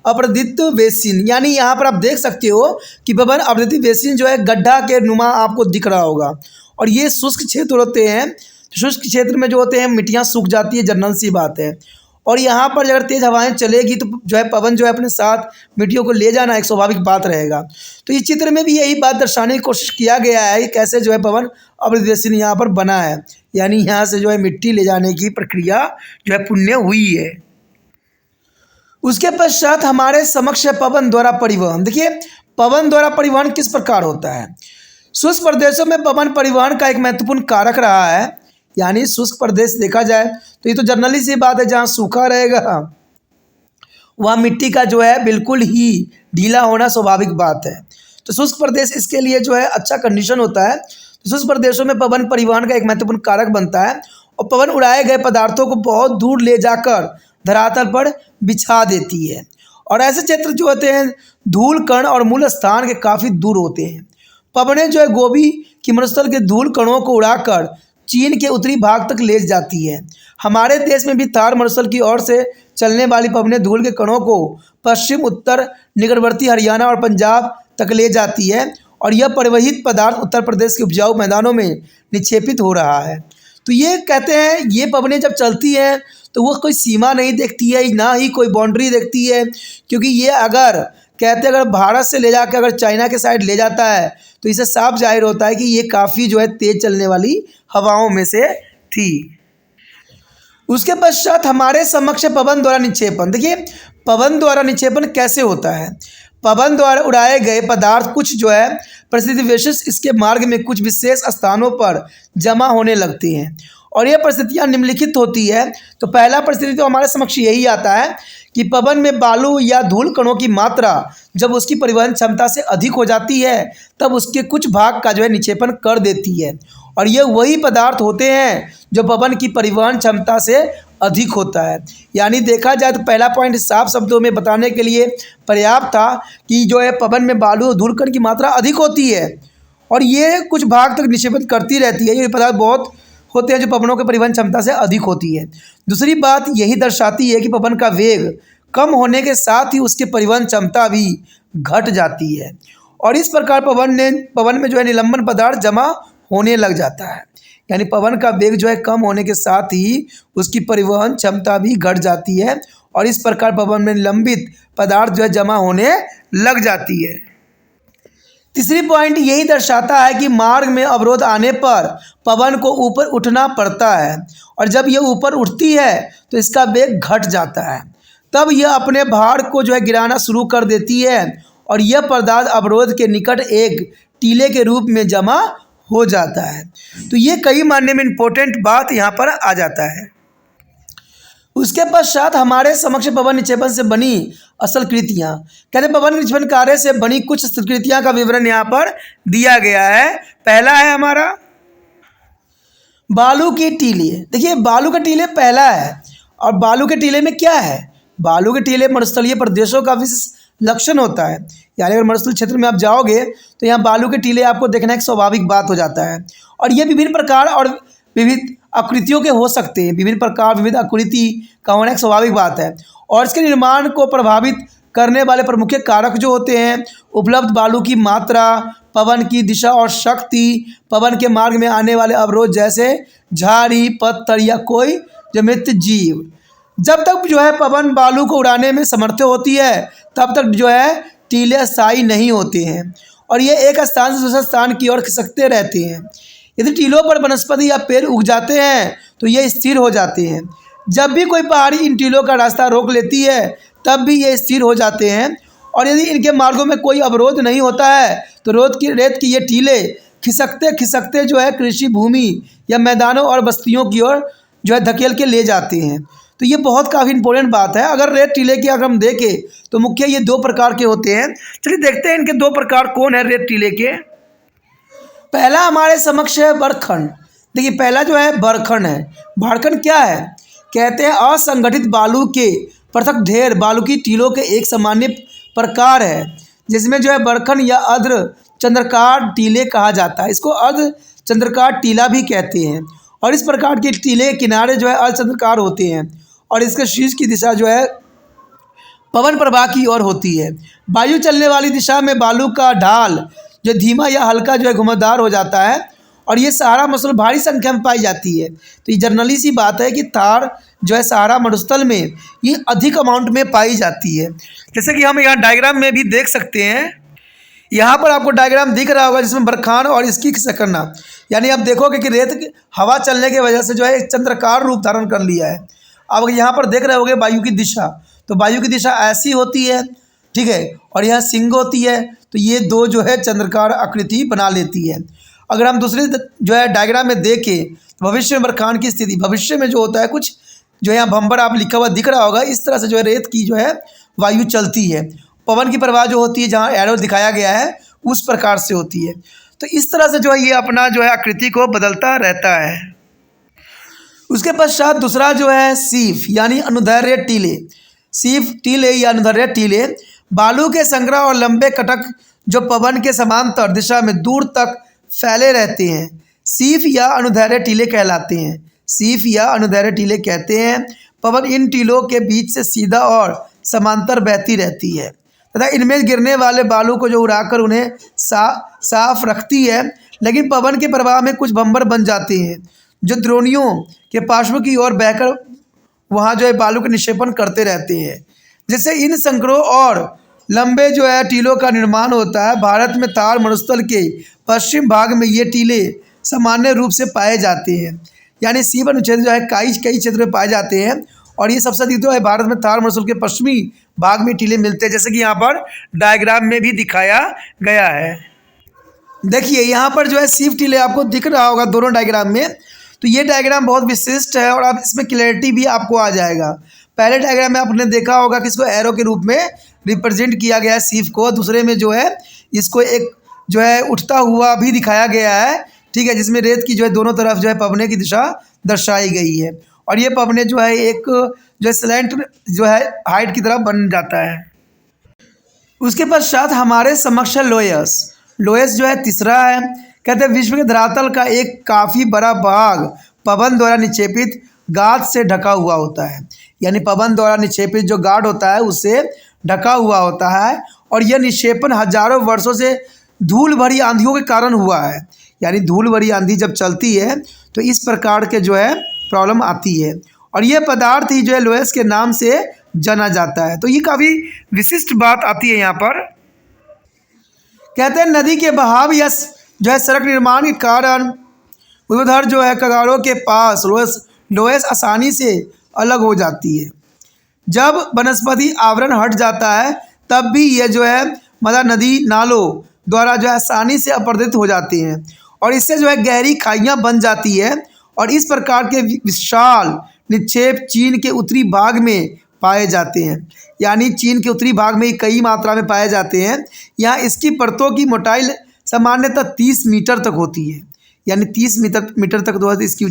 अपर्दित वेसिन, यानी यहाँ पर आप देख सकते हो कि पवन अपर्दित वेसिन जो है गड्ढा के नुमा आपको दिख रहा होगा और ये शुष्क क्षेत्र होते हैं। शुष्क क्षेत्र में जो होते हैं मिट्टियाँ सूख जाती है, जनरल सी बात है। और यहाँ पर अगर तेज़ हवाएं चलेगी तो जो है पवन जो है अपने साथ मिट्टियों को ले जाना एक स्वाभाविक बात रहेगा। तो इस चित्र में भी यही बात दर्शाने की कोशिश किया गया है कि कैसे जो है पवन अपर्दित वेसिन यहाँ पर बना है, यानी यहाँ से जो है मिट्टी ले जाने की प्रक्रिया जो है पुण्य हुई है। उसके पश्चात हमारे समक्ष पवन द्वारा परिवहन। देखिए पवन द्वारा परिवहन किस प्रकार होता है। शुष्क प्रदेशों में पवन परिवहन का एक महत्वपूर्ण कारक रहा है, यानी शुष्क प्रदेश देखा जाए तो ये तो जनरली सी बात है, जहाँ सूखा रहेगा वहाँ मिट्टी का जो है बिल्कुल ही ढीला होना स्वाभाविक बात है। तो शुष्क प्रदेश इसके लिए जो है अच्छा कंडीशन होता है। तो शुष्क प्रदेशों में पवन परिवहन का एक महत्वपूर्ण कारक बनता है और पवन उड़ाए गए पदार्थों को बहुत दूर ले जाकर धरातल पर बिछा देती है। और ऐसे क्षेत्र जो होते हैं धूल कण और मूल स्थान के काफ़ी दूर होते हैं। पवनें जो है गोभी की मरुस्थल के धूल कणों को उड़ाकर चीन के उत्तरी भाग तक ले जाती है। हमारे देश में भी थार मरुस्थल की ओर से चलने वाली पवनें धूल के कणों को पश्चिम उत्तर निकटवर्ती हरियाणा और पंजाब तक ले जाती है और यह परिवहित पदार्थ उत्तर प्रदेश के उपजाऊ मैदानों में निक्षेपित हो रहा है। तो ये कहते हैं ये पवनें जब चलती हैं तो वो कोई सीमा नहीं देखती है, ना ही कोई बाउंड्री देखती है, क्योंकि ये अगर कहते हैं अगर भारत से ले जाकर अगर चाइना के साइड ले जाता है तो इससे साफ जाहिर होता है कि ये काफ़ी जो है तेज़ चलने वाली हवाओं में से थी। उसके पश्चात हमारे समक्ष पवन द्वारा निक्षेपण। देखिए पवन द्वारा निक्षेपण कैसे होता है। पवन द्वारा उड़ाए गए पदार्थ कुछ जो है परिस्थिति विशेष इसके मार्ग में कुछ विशेष स्थानों पर जमा होने लगती हैं और ये परिस्थितियाँ निम्नलिखित होती है। तो पहला परिस्थिति तो हमारे समक्ष यही आता है कि पवन में बालू या धूल कणों की मात्रा जब उसकी परिवहन क्षमता से अधिक हो जाती है तब उसके कुछ भाग का जो है निक्षेपण कर देती है और ये वही पदार्थ होते हैं जो पवन की परिवहन क्षमता से अधिक होता है। यानी देखा जाए तो पहला पॉइंट साफ शब्दों में बताने के लिए पर्याप्त था कि जो है पवन में बालू और धूलकण की मात्रा अधिक होती है और ये कुछ भाग तक निक्षेपित करती रहती है। ये पदार्थ बहुत होते हैं जो पवनों के परिवहन क्षमता से अधिक होती है। दूसरी बात यही दर्शाती है कि पवन का वेग कम होने के साथ ही उसकी परिवहन क्षमता भी घट जाती है और इस प्रकार पवन में जो है निलंबन पदार्थ जमा होने लग जाता है। यानी पवन का वेग जो है कम होने के साथ ही उसकी परिवहन क्षमता भी घट जाती है और इस प्रकार पवन में निलंबित पदार्थ जो है जमा होने लग जाती है। तीसरी पॉइंट यही दर्शाता है कि मार्ग में अवरोध आने पर पवन को ऊपर उठना पड़ता है और जब यह ऊपर उठती है तो इसका वेग घट जाता है। तब यह अपने भार को जो है गिराना शुरू कर देती है और यह पदार्थ अवरोध के निकट एक टीले के रूप में जमा हो जाता है। तो ये कई मायने में इम्पोर्टेंट बात यहाँ पर आ जाता है। उसके पश्चात हमारे समक्ष पवन निक्षेपण से बनी असल कृतियाँ कहते पवन निक्षेपण कार्य से बनी कुछ असल कृतियाँ का विवरण यहाँ पर दिया गया है। पहला है हमारा बालू की टीले। देखिए बालू के टीले पहला है और बालू के टीले में क्या है, बालू के टीले मरुस्थलीय प्रदेशों का विशेष लक्षण होता है। यानी अगर मरुस्थलीय क्षेत्र में आप जाओगे तो यहाँ बालू के टीले आपको देखना एक स्वाभाविक बात हो जाता है और ये विभिन्न प्रकार और विविध आकृतियों के हो सकते हैं। विभिन्न प्रकार विविध आकृति का होना एक स्वाभाविक बात है और इसके निर्माण को प्रभावित करने वाले प्रमुख कारक जो होते हैं उपलब्ध बालू की मात्रा, पवन की दिशा और शक्ति, पवन के मार्ग में आने वाले अवरोध जैसे झाड़ी, पत्थर या कोई ज्यामितीय जीव। जब तक जो है पवन बालू को उड़ाने में समर्थ होती है तब तक जो है टीले स्थायी नहीं होते हैं और ये एक स्थान से दूसरे स्थान की ओर खिसकते रहते हैं। यदि टीलों पर वनस्पति या पेड़ उग जाते हैं तो ये स्थिर हो जाते हैं। जब भी कोई पहाड़ी इन टीलों का रास्ता रोक लेती है तब भी ये स्थिर हो जाते हैं और यदि इनके मार्गों में कोई अवरोध नहीं होता है तो रेत की ये टीले खिसकते खिसकते जो है कृषि भूमि या मैदानों और बस्तियों की ओर जो है धकेल के ले जाते हैं। तो ये बहुत काफ़ी इंपॉर्टेंट बात है। अगर रेत टीले की अगर हम देखें तो मुख्य ये दो प्रकार के होते हैं। चलिए देखते हैं इनके दो प्रकार कौन है रेत टीले के। पहला हमारे समक्ष है बरखंड। देखिए पहला जो है बरखंड है। बरखंड क्या है, कहते हैं असंगठित बालू के पृथक ढेर बालू की टीलों के एक सामान्य प्रकार है जिसमें जो है बरखंड या अर्ध चंद्राकार टीले कहा जाता है। इसको अर्ध चंद्राकार टीला भी कहते हैं और इस प्रकार के टीले किनारे जो है अर्ध चंद्राकार होते हैं और इसके शीर्ष की दिशा जो है पवन प्रवाह की ओर होती है। वायु चलने वाली दिशा में बालू का ढाल जो धीमा या हल्का जो है घुमावदार हो जाता है और ये सहारा मरुस्थल भारी संख्या में पाई जाती है। तो ये जर्नली सी बात है कि थार जो है सहारा मरुस्थल में ये अधिक अमाउंट में पाई जाती है। जैसे कि हम यहाँ डायग्राम में भी देख सकते हैं, यहाँ पर आपको डायग्राम दिख रहा होगा जिसमें बरखान और इसकी खिसकना, यानी आप देखोगे कि रेत हवा चलने की वजह से जो है एक चंद्राकार रूप धारण कर लिया है। अब यहाँ पर देख रहे होगे वायु की दिशा, तो वायु की दिशा ऐसी होती है, ठीक है, और यहाँ सिंह होती है, तो ये दो जो है चंद्राकार आकृति बना लेती है। अगर हम दूसरे जो है डायग्राम में देखें भविष्य में बरखान की स्थिति, भविष्य में जो होता है कुछ जो यहाँ भंबर आप लिखा हुआ दिख रहा होगा, इस तरह से जो है रेत की जो है वायु चलती है। पवन की प्रवाह जो होती है जहाँ एरो दिखाया गया है उस प्रकार से होती है। तो इस तरह से जो है ये अपना जो है आकृति को बदलता रहता है। उसके पश्चात दूसरा जो है सीफ यानी अनुदैर्घ्य टीले। सीफ टीले या अनुदैर्घ्य टीले बालू के संग्रह और लंबे कटक जो पवन के समांतर दिशा में दूर तक फैले रहते हैं सीफ या अनुदैर्घ्य टीले कहलाते हैं। सीफ या अनुदैर्घ्य टीले कहते हैं। पवन इन टीलों के बीच से सीधा और समांतर बहती रहती है तथा इनमें गिरने वाले बालू को जो उड़ाकर उन्हें साफ रखती है, लेकिन पवन के प्रवाह में कुछ भंबर बन जाते हैं जो द्रोणियों के पार्श्व की ओर बहकर वहाँ जो है बालू का निक्षेपण करते रहते हैं, जिससे इन संकरों और लंबे जो है टीलों का निर्माण होता है। भारत में थार मरुस्थल के पश्चिम भाग में ये टीले सामान्य रूप से पाए जाते हैं, यानी सीप अनुच्छेद जो है कई क्षेत्र में पाए जाते हैं और ये सबसे अधिक जो है भारत में थार मरुस्थल के पश्चिमी भाग में टीले मिलते हैं, जैसे कि यहाँ पर डायग्राम में भी दिखाया गया है। देखिए यहाँ पर जो है सीप टीले आपको दिख रहा होगा दोनों डायग्राम में। तो ये डायग्राम बहुत विशिष्ट है और अब इसमें क्लैरिटी भी आपको आ जाएगा। पहले डायग्राम में आपने देखा होगा कि इसको एरो के रूप में रिप्रेजेंट किया गया है सीप को, दूसरे में जो है इसको एक जो है उठता हुआ भी दिखाया गया है, ठीक है, जिसमें रेत की जो है दोनों तरफ जो है पवने की दिशा दर्शाई गई है और ये पवने जो है एक जो स्लैंट जो है हाइट की तरफ बन जाता है। उसके पश्चात हमारे समक्ष है लोयस। लोयस जो है तीसरा है। कहते हैं विश्व के धरातल का एक काफ़ी बड़ा भाग पवन द्वारा निक्षेपित गाद से ढका हुआ होता है। यानी पवन द्वारा निक्षेपित जो गाद होता है उससे ढका हुआ होता है, और यह निक्षेपण हजारों वर्षों से धूल भरी आंधियों के कारण हुआ है। यानी धूल भरी आंधी जब चलती है तो इस प्रकार के जो है प्रॉब्लम आती है, और यह पदार्थ ही जो है लोयस के नाम से जाना जाता है। तो ये काफ़ी विशिष्ट बात आती है यहाँ पर। कहते हैं नदी के बहाव या जो है सड़क निर्माण के कारण उधर जो है कगारों के पास लोयस आसानी से अलग हो जाती है। जब वनस्पति आवरण हट जाता है तब भी ये जो है नदी नालों द्वारा जो है आसानी से अपरदित हो जाती हैं, और इससे जो है गहरी खाइयाँ बन जाती है। और इस प्रकार के विशाल निक्षेप चीन के उत्तरी भाग में पाए जाते हैं। यानी चीन के उत्तरी भाग में कई मात्रा में पाए जाते हैं। यहाँ इसकी परतों की मोटाई सामान्यतः 30 मीटर तक होती है। यानी 30 मीटर तक तो इसकी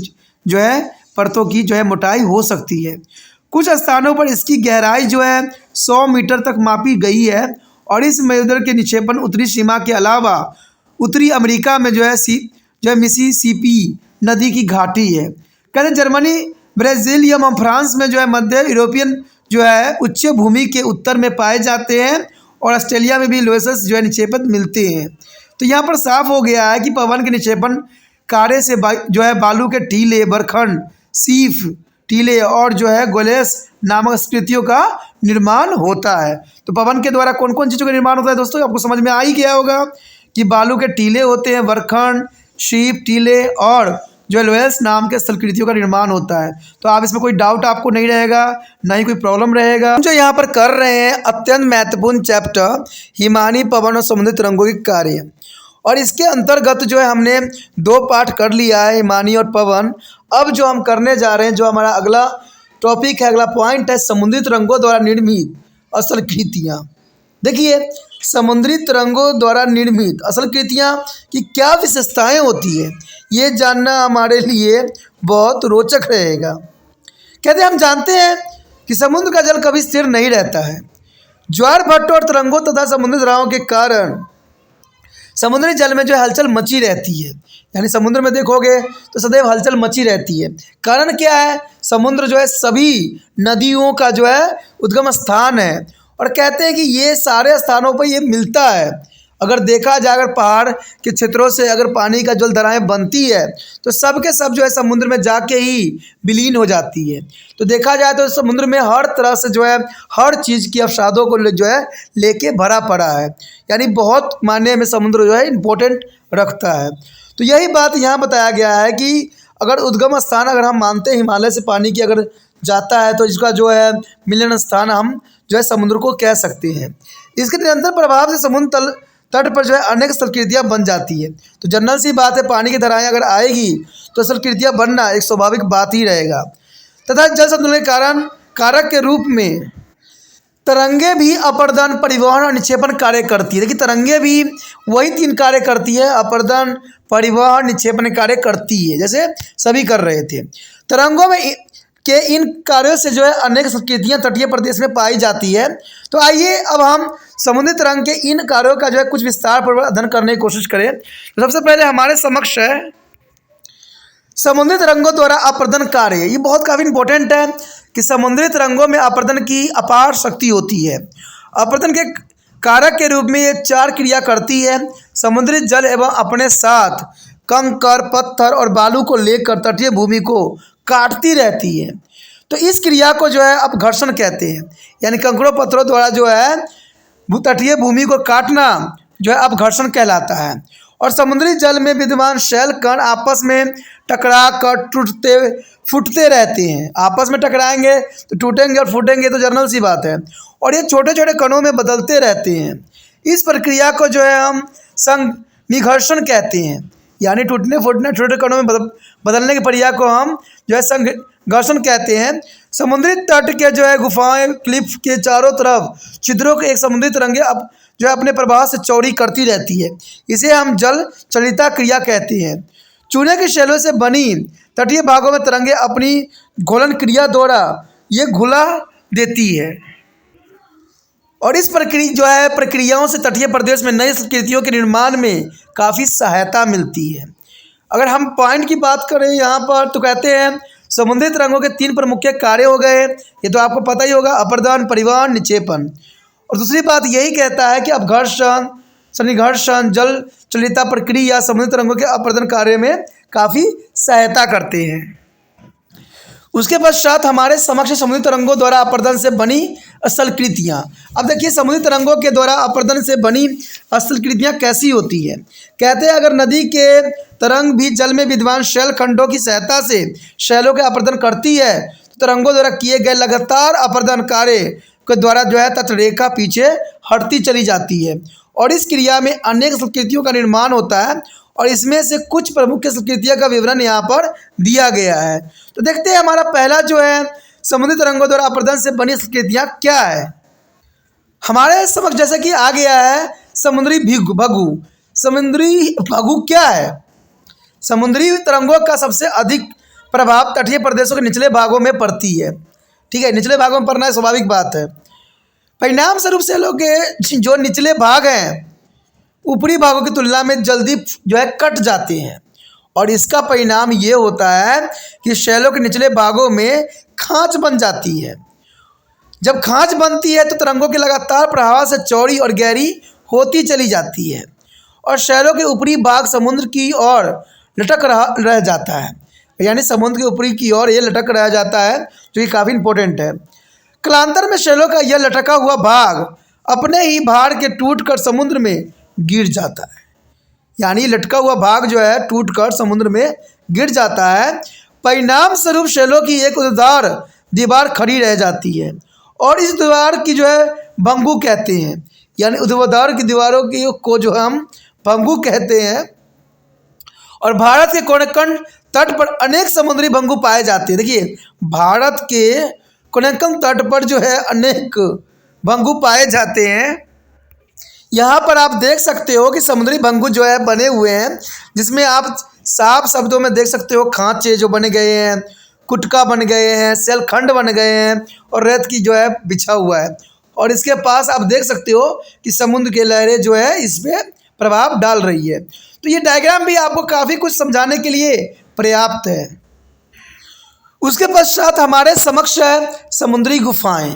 जो है परतों की जो है मोटाई हो सकती है। कुछ स्थानों पर इसकी गहराई जो है 100 मीटर तक मापी गई है, और इस मेरुदंड के निक्षेपण उत्तरी सीमा के अलावा उत्तरी अमेरिका में जो है मिसिसिपी नदी की घाटी है। कहते जर्मनी, ब्राज़ील या फ्रांस में जो है मध्य यूरोपियन जो है उच्च भूमि के उत्तर में पाए जाते हैं, और ऑस्ट्रेलिया में भी लोयस जो है निक्षेपण मिलते हैं। तो यहाँ पर साफ हो गया है कि पवन के निक्षेपण कार्य से जो है बालू के टीले, बरखंड, सीफ टीले और जो है गोलेस नामक स्कृतियों का निर्माण होता है। तो पवन के द्वारा कौन कौन चीज़ों का निर्माण होता है दोस्तों, आपको समझ में आ ही गया होगा कि बालू के टीले होते हैं, बरखंड, सीफ टीले और जो लोयस नाम के स्थलकृतियों का निर्माण होता है। तो आप इसमें कोई डाउट आपको नहीं रहेगा, ना ही कोई प्रॉब्लम रहेगा। जो यहाँ पर कर रहे हैं अत्यंत महत्वपूर्ण चैप्टर हिमानी, पवन और समुद्री तरंगों के कार्य, और इसके अंतर्गत जो है हमने 2 पार्ट कर लिया है, हिमानी और पवन। अब जो हम करने जा रहे हैं, जो हमारा अगला टॉपिक है, अगला पॉइंट है समुद्री तरंगों द्वारा निर्मित असल कृतियाँ। देखिए समुद्री तरंगों द्वारा निर्मित असल कृतियाँ की क्या विशेषताएं होती है, ये जानना हमारे लिए बहुत रोचक रहेगा। कहते हैं हम जानते हैं कि समुद्र का जल कभी स्थिर नहीं रहता है। ज्वार भट्टों और तरंगों तथा समुद्री दरारों के कारण समुद्री जल में जो हलचल मची रहती है। यानी समुद्र में देखोगे तो सदैव हलचल मची रहती है। कारण क्या है, समुद्र जो है सभी नदियों का जो है उद्गम स्थान है, और कहते हैं कि ये सारे स्थानों पर ये मिलता है। अगर देखा जाए, अगर पहाड़ के क्षेत्रों से अगर पानी का जल धाराएँ बनती है तो सब के सब जो है समुद्र में जाके ही विलीन हो जाती है। तो देखा जाए तो समुद्र में हर तरह से जो है हर चीज़ की अवसादों को जो है लेके भरा पड़ा है। यानी बहुत मायने में समुद्र जो है इम्पोर्टेंट रखता है। तो यही बात यहाँ बताया गया है कि अगर उद्गम स्थान अगर हम मानते हैं हिमालय से पानी की अगर जाता है तो इसका जो है मिलन स्थान हम जो है समुद्र को कह सकते हैं। इसके निरंतर प्रभाव से समुद्र तट पर जो है अनेक स्थलकृतियाँ बन जाती है। तो जनरल सी बात है, पानी की धाराएँ अगर आएगी तो स्थलकृतियाँ बनना एक स्वाभाविक बात ही रहेगा। तथा जल संतुलन के कारण कारक के रूप में तरंगे भी अपर्दन, परिवहन और निक्षेपण कार्य करती है। देखिए तरंगे भी वही 3 कार्य करती है, अपर्दन, परिवहन, निक्षेपण कार्य करती है, जैसे सभी कर रहे थे। तरंगों में के इन कार्यों से जो है अनेक संस्कृतियाँ तटीय प्रदेश में पाई जाती है। तो आइए अब हम समुद्री तरंग के इन कार्यों का जो है कुछ विस्तार पूर्वक अध्ययन करने की कोशिश करें। तो सबसे पहले हमारे समक्ष है समुद्री तरंगों द्वारा अपर्दन कार्य। ये बहुत काफ़ी इंपॉर्टेंट है कि समुद्री तरंगों में अपर्दन की अपार शक्ति होती है। अपर्दन के कारक के रूप में ये 4 क्रिया करती है। समुद्री जल एवं अपने साथ कंकड़, पत्थर और बालू को लेकर तटीय भूमि को काटती रहती है। तो इस क्रिया को जो है अपघर्षण कहते हैं। यानी कंकड़ों पत्थरों द्वारा जो है तटीय भूमि को काटना जो है अपघर्षण कहलाता है। और समुद्री जल में विद्यमान शैल कण आपस में टकरा कर टूटते फूटते रहते हैं। आपस में टकराएंगे तो टूटेंगे और फूटेंगे, तो जनरल सी बात है। और ये छोटे छोटे कणों में बदलते रहते हैं। इस प्रक्रिया को जो है हम संघर्षण कहते हैं। यानी टूटने फूटने छोटे कणों में बदलने की प्रक्रिया को हम जो है संघर्षण कहते हैं। समुद्री तट के जो है गुफाएं, क्लिफ के चारों तरफ छिद्रों के एक समुद्री तरंगे जो है अपने प्रवाह से चौड़ी करती रहती है। इसे हम जल चलिता क्रिया कहते हैं। चूने के शैलों से बनी तटीय भागों में तरंगे अपनी घोलन क्रिया द्वारा ये घुला देती है और इस प्रक्रियाओं से तटीय प्रदेश में नई संस्कृतियों के निर्माण में काफ़ी सहायता मिलती है। अगर हम पॉइंट की बात करें यहाँ पर तो कहते हैं समुद्री तरंगों के 3 प्रमुख कार्य हो गए, ये तो आपको पता ही होगा, अपर्दन, परिवहन, निक्षेपण। और दूसरी बात यही कहता है कि अपघर्षण, सन्निघर्षण, जल चलिता प्रक्रिया समुद्री तरंगों के अपर्दन कार्य में काफ़ी सहायता करते हैं। उसके पश्चात हमारे समक्ष समुद्री तरंगों द्वारा अपर्दन से बनी स्थलकृतियाँ। अब देखिए समुद्री तरंगों के द्वारा अपर्दन से बनी स्थलकृतियाँ कैसी होती है। कहते हैं अगर नदी के तरंग भी जल में विद्यमान शैल खंडों की सहायता से शैलों के अपर्दन करती है तो तरंगों द्वारा किए गए लगातार अपर्दन कार्य के द्वारा तटरेखा पीछे हटती चली जाती है और इस क्रिया में अनेक संस्कृतियों का निर्माण होता है और इसमें से कुछ प्रमुख संस्कृतियों का विवरण यहाँ पर दिया गया है। तो देखते हैं हमारा पहला समुद्री तरंगों द्वारा अपर्दन से बनी संस्कृतियाँ क्या है। हमारे समक्ष जैसे कि आ गया है समुद्री भगु। समुद्री भगु क्या है? समुद्री तरंगों का सबसे अधिक प्रभाव तटीय प्रदेशों के निचले भागों में पड़ती है। ठीक है, निचले भागों में पड़ना है, स्वाभाविक बात है। परिणाम स्वरूप शैलों के जो निचले भाग हैं ऊपरी भागों की तुलना में जल्दी कट जाते हैं और इसका परिणाम ये होता है कि शैलों के निचले भागों में खांच बन जाती है। जब खांच बनती है तो तरंगों के लगातार प्रवाह से चौड़ी और गहरी होती चली जाती है और शैलों के ऊपरी भाग समुद्र की ओर लटक रह जाता है, यानी समुद्र के ऊपरी की ओर ये लटक रह जाता है, जो कि काफ़ी इम्पोर्टेंट है। कालांतर में शैलों का यह लटका हुआ भाग अपने ही भार के टूटकर समुद्र में गिर जाता है, यानी लटका हुआ भाग टूटकर समुद्र में गिर जाता है। परिणाम स्वरूप शैलों की एक ऊर्ध्वाधर दीवार खड़ी रह जाती है और इस दीवार की भंगु कहते हैं, यानी ऊर्ध्वाधर की दीवारों की को हम भंगु कहते हैं। और भारत के कोणार्क तट पर अनेक समुद्री भंगु पाए जाते हैं। देखिए भारत के कोणार्क तट पर अनेक भंगु पाए जाते हैं। यहाँ पर आप देख सकते हो कि समुद्री भंगु बने हुए हैं, जिसमें आप साफ शब्दों में देख सकते हो खांचे जो बने गए हैं, कुटका बन गए हैं, सेलखंड बन गए हैं और रेत की बिछा हुआ है। और इसके पास आप देख सकते हो कि समुद्र की लहरें इस पर प्रभाव डाल रही है। तो ये डायग्राम भी आपको काफ़ी कुछ समझाने के लिए पर्याप्त है। उसके पश्चात हमारे समक्ष है समुद्री गुफाएं।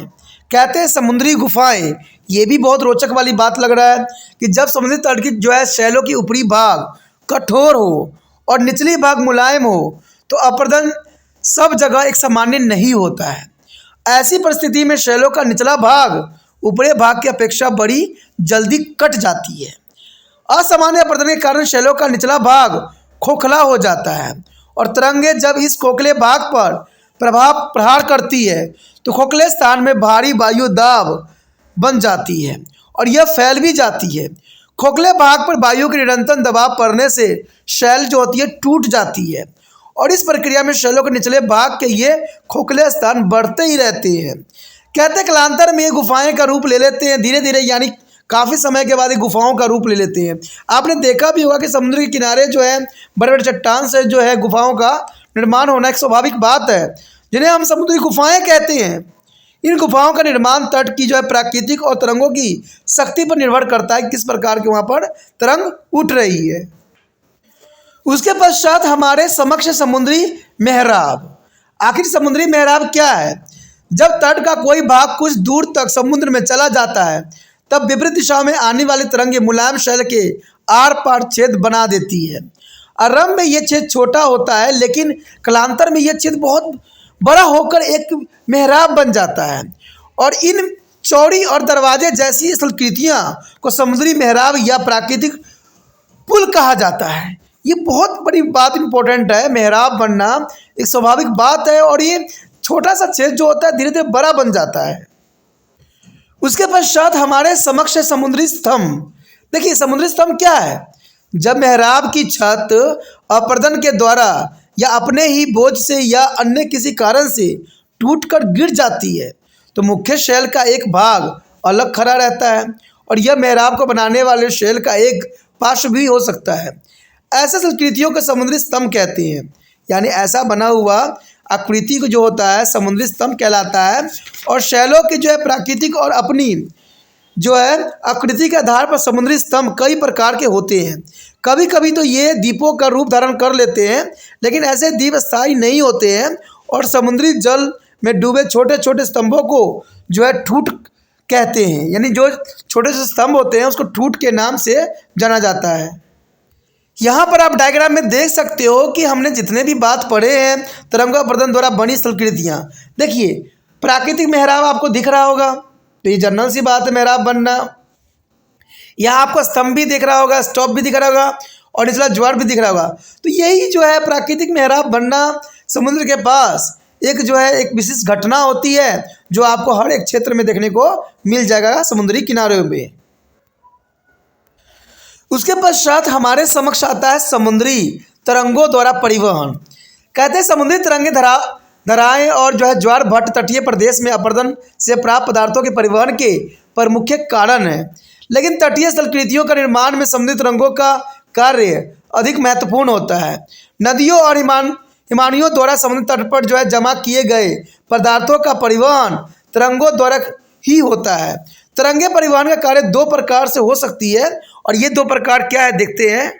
कहते हैं समुद्री गुफाएं, ये भी बहुत रोचक वाली बात लग रहा है कि जब समुद्री तट की शैलों की ऊपरी भाग कठोर हो और निचली भाग मुलायम हो तो अपर्दन सब जगह एक सामान्य नहीं होता है। ऐसी परिस्थिति में शैलों का निचला भाग ऊपरी भाग की अपेक्षा बड़ी जल्दी कट जाती है। असामान्य अपर्दन के कारण शैलों का निचला भाग खोखला हो जाता है और तरंगे जब इस खोखले भाग पर प्रहार करती है तो खोखले स्थान में भारी वायु दाब बन जाती है और यह फैल भी जाती है। खोखले भाग पर वायु के निरंतर दबाव पड़ने से शैल होती है टूट जाती है और इस प्रक्रिया में शैलों के निचले भाग के ये खोखले स्थान बढ़ते ही रहते हैं। कहते हैं कालांतर में ये गुफाएं का रूप ले लेते हैं धीरे धीरे, यानी काफ़ी समय के बाद ये गुफाओं का रूप ले लेते हैं। आपने देखा भी होगा कि समुद्र के किनारे बड़े बड़े चट्टान से गुफाओं का निर्माण होना एक स्वाभाविक बात है, जिन्हें हम समुद्री गुफाएं कहते हैं। इन गुफाओं का निर्माण तट की प्राकृतिक और तरंगों की शक्ति पर निर्भर करता है, किस प्रकार के वहाँ पर तरंग उठ रही है। उसके पश्चात हमारे समक्ष समुद्री मेहराब। आखिर समुद्री मेहराब क्या है? जब तट का कोई भाग कुछ दूर तक समुद्र में चला जाता है तब विपरीत दिशा में आने वाली तरंगे मुलायम शैल के आर पार छेद बना देती है। आरंभ में ये छेद छोटा होता है, लेकिन कालांतर में यह छेद बहुत बड़ा होकर एक मेहराब बन जाता है और इन चौड़ी और दरवाजे जैसी स्थलकृतियाँ को समुद्री मेहराब या प्राकृतिक पुल कहा जाता है। ये बहुत बड़ी बात इंपॉर्टेंट है, मेहराब बनना एक स्वाभाविक बात है और ये छोटा सा छेद जो होता है धीरे धीरे बड़ा बन जाता है। उसके पश्चात हमारे समक्ष समुद्री स्तंभ। देखिए समुद्री स्तंभ क्या है? जब मेहराब की छत अपर्दन के द्वारा या अपने ही बोझ से या अन्य किसी कारण से टूटकर गिर जाती है तो मुख्य शैल का एक भाग अलग खड़ा रहता है और यह मेहराब को बनाने वाले शैल का एक पार्श्व भी हो सकता है। ऐसे संस्कृतियों को समुद्री स्तंभ कहते हैं। यानी ऐसा बना हुआ आकृति को जो होता है समुद्री स्तंभ कहलाता है। और शैलों की जो है प्राकृतिक और अपनी जो है आकृति के आधार पर समुद्री स्तंभ कई प्रकार के होते हैं। कभी कभी तो ये द्वीपों का रूप धारण कर लेते हैं, लेकिन ऐसे द्वीप स्थायी नहीं होते हैं और समुद्री जल में डूबे छोटे छोटे स्तंभों को जो है ठूठ कहते हैं। यानी जो छोटे से स्तंभ होते हैं उसको ठूठ के नाम से जाना जाता है। यहाँ पर आप डायग्राम में देख सकते हो कि हमने जितने भी बात पढ़े हैं तरंगों द्वारा बनी स्थलकृतियाँ। देखिए प्राकृतिक मेहराब आपको दिख रहा होगा, तो ये जनरल सी बात है मेहराब बनना। यहाँ आपको स्तंभ भी दिख रहा होगा, स्टॉप भी दिख रहा होगा और निचला ज्वार भी दिख रहा होगा। तो यही जो है प्राकृतिक मेहराब बनना समुद्र के पास एक जो है एक विशेष घटना होती है जो आपको हर एक क्षेत्र में देखने को मिल जाएगा समुद्री किनारों पे। उसके पश्चात हमारे समक्ष आता है समुद्री तरंगों द्वारा परिवहन। कहते हैं समुद्री तरंगे धाराएं और जो है ज्वार भट्ट तटीय प्रदेश में अपरदन से प्राप्त पदार्थों के परिवहन के प्रमुख कारण है। लेकिन तटीय स्थलकृतियों का निर्माण में समुद्री तरंगों का कार्य अधिक महत्वपूर्ण होता है। नदियों और हिमानियों द्वारा समुद्र तट पर जो है जमा किए गए पदार्थों का परिवहन तरंगों द्वारा ही होता है। तरंगे परिवहन का कार्य दो प्रकार से हो सकती है और ये दो प्रकार क्या है देखते हैं।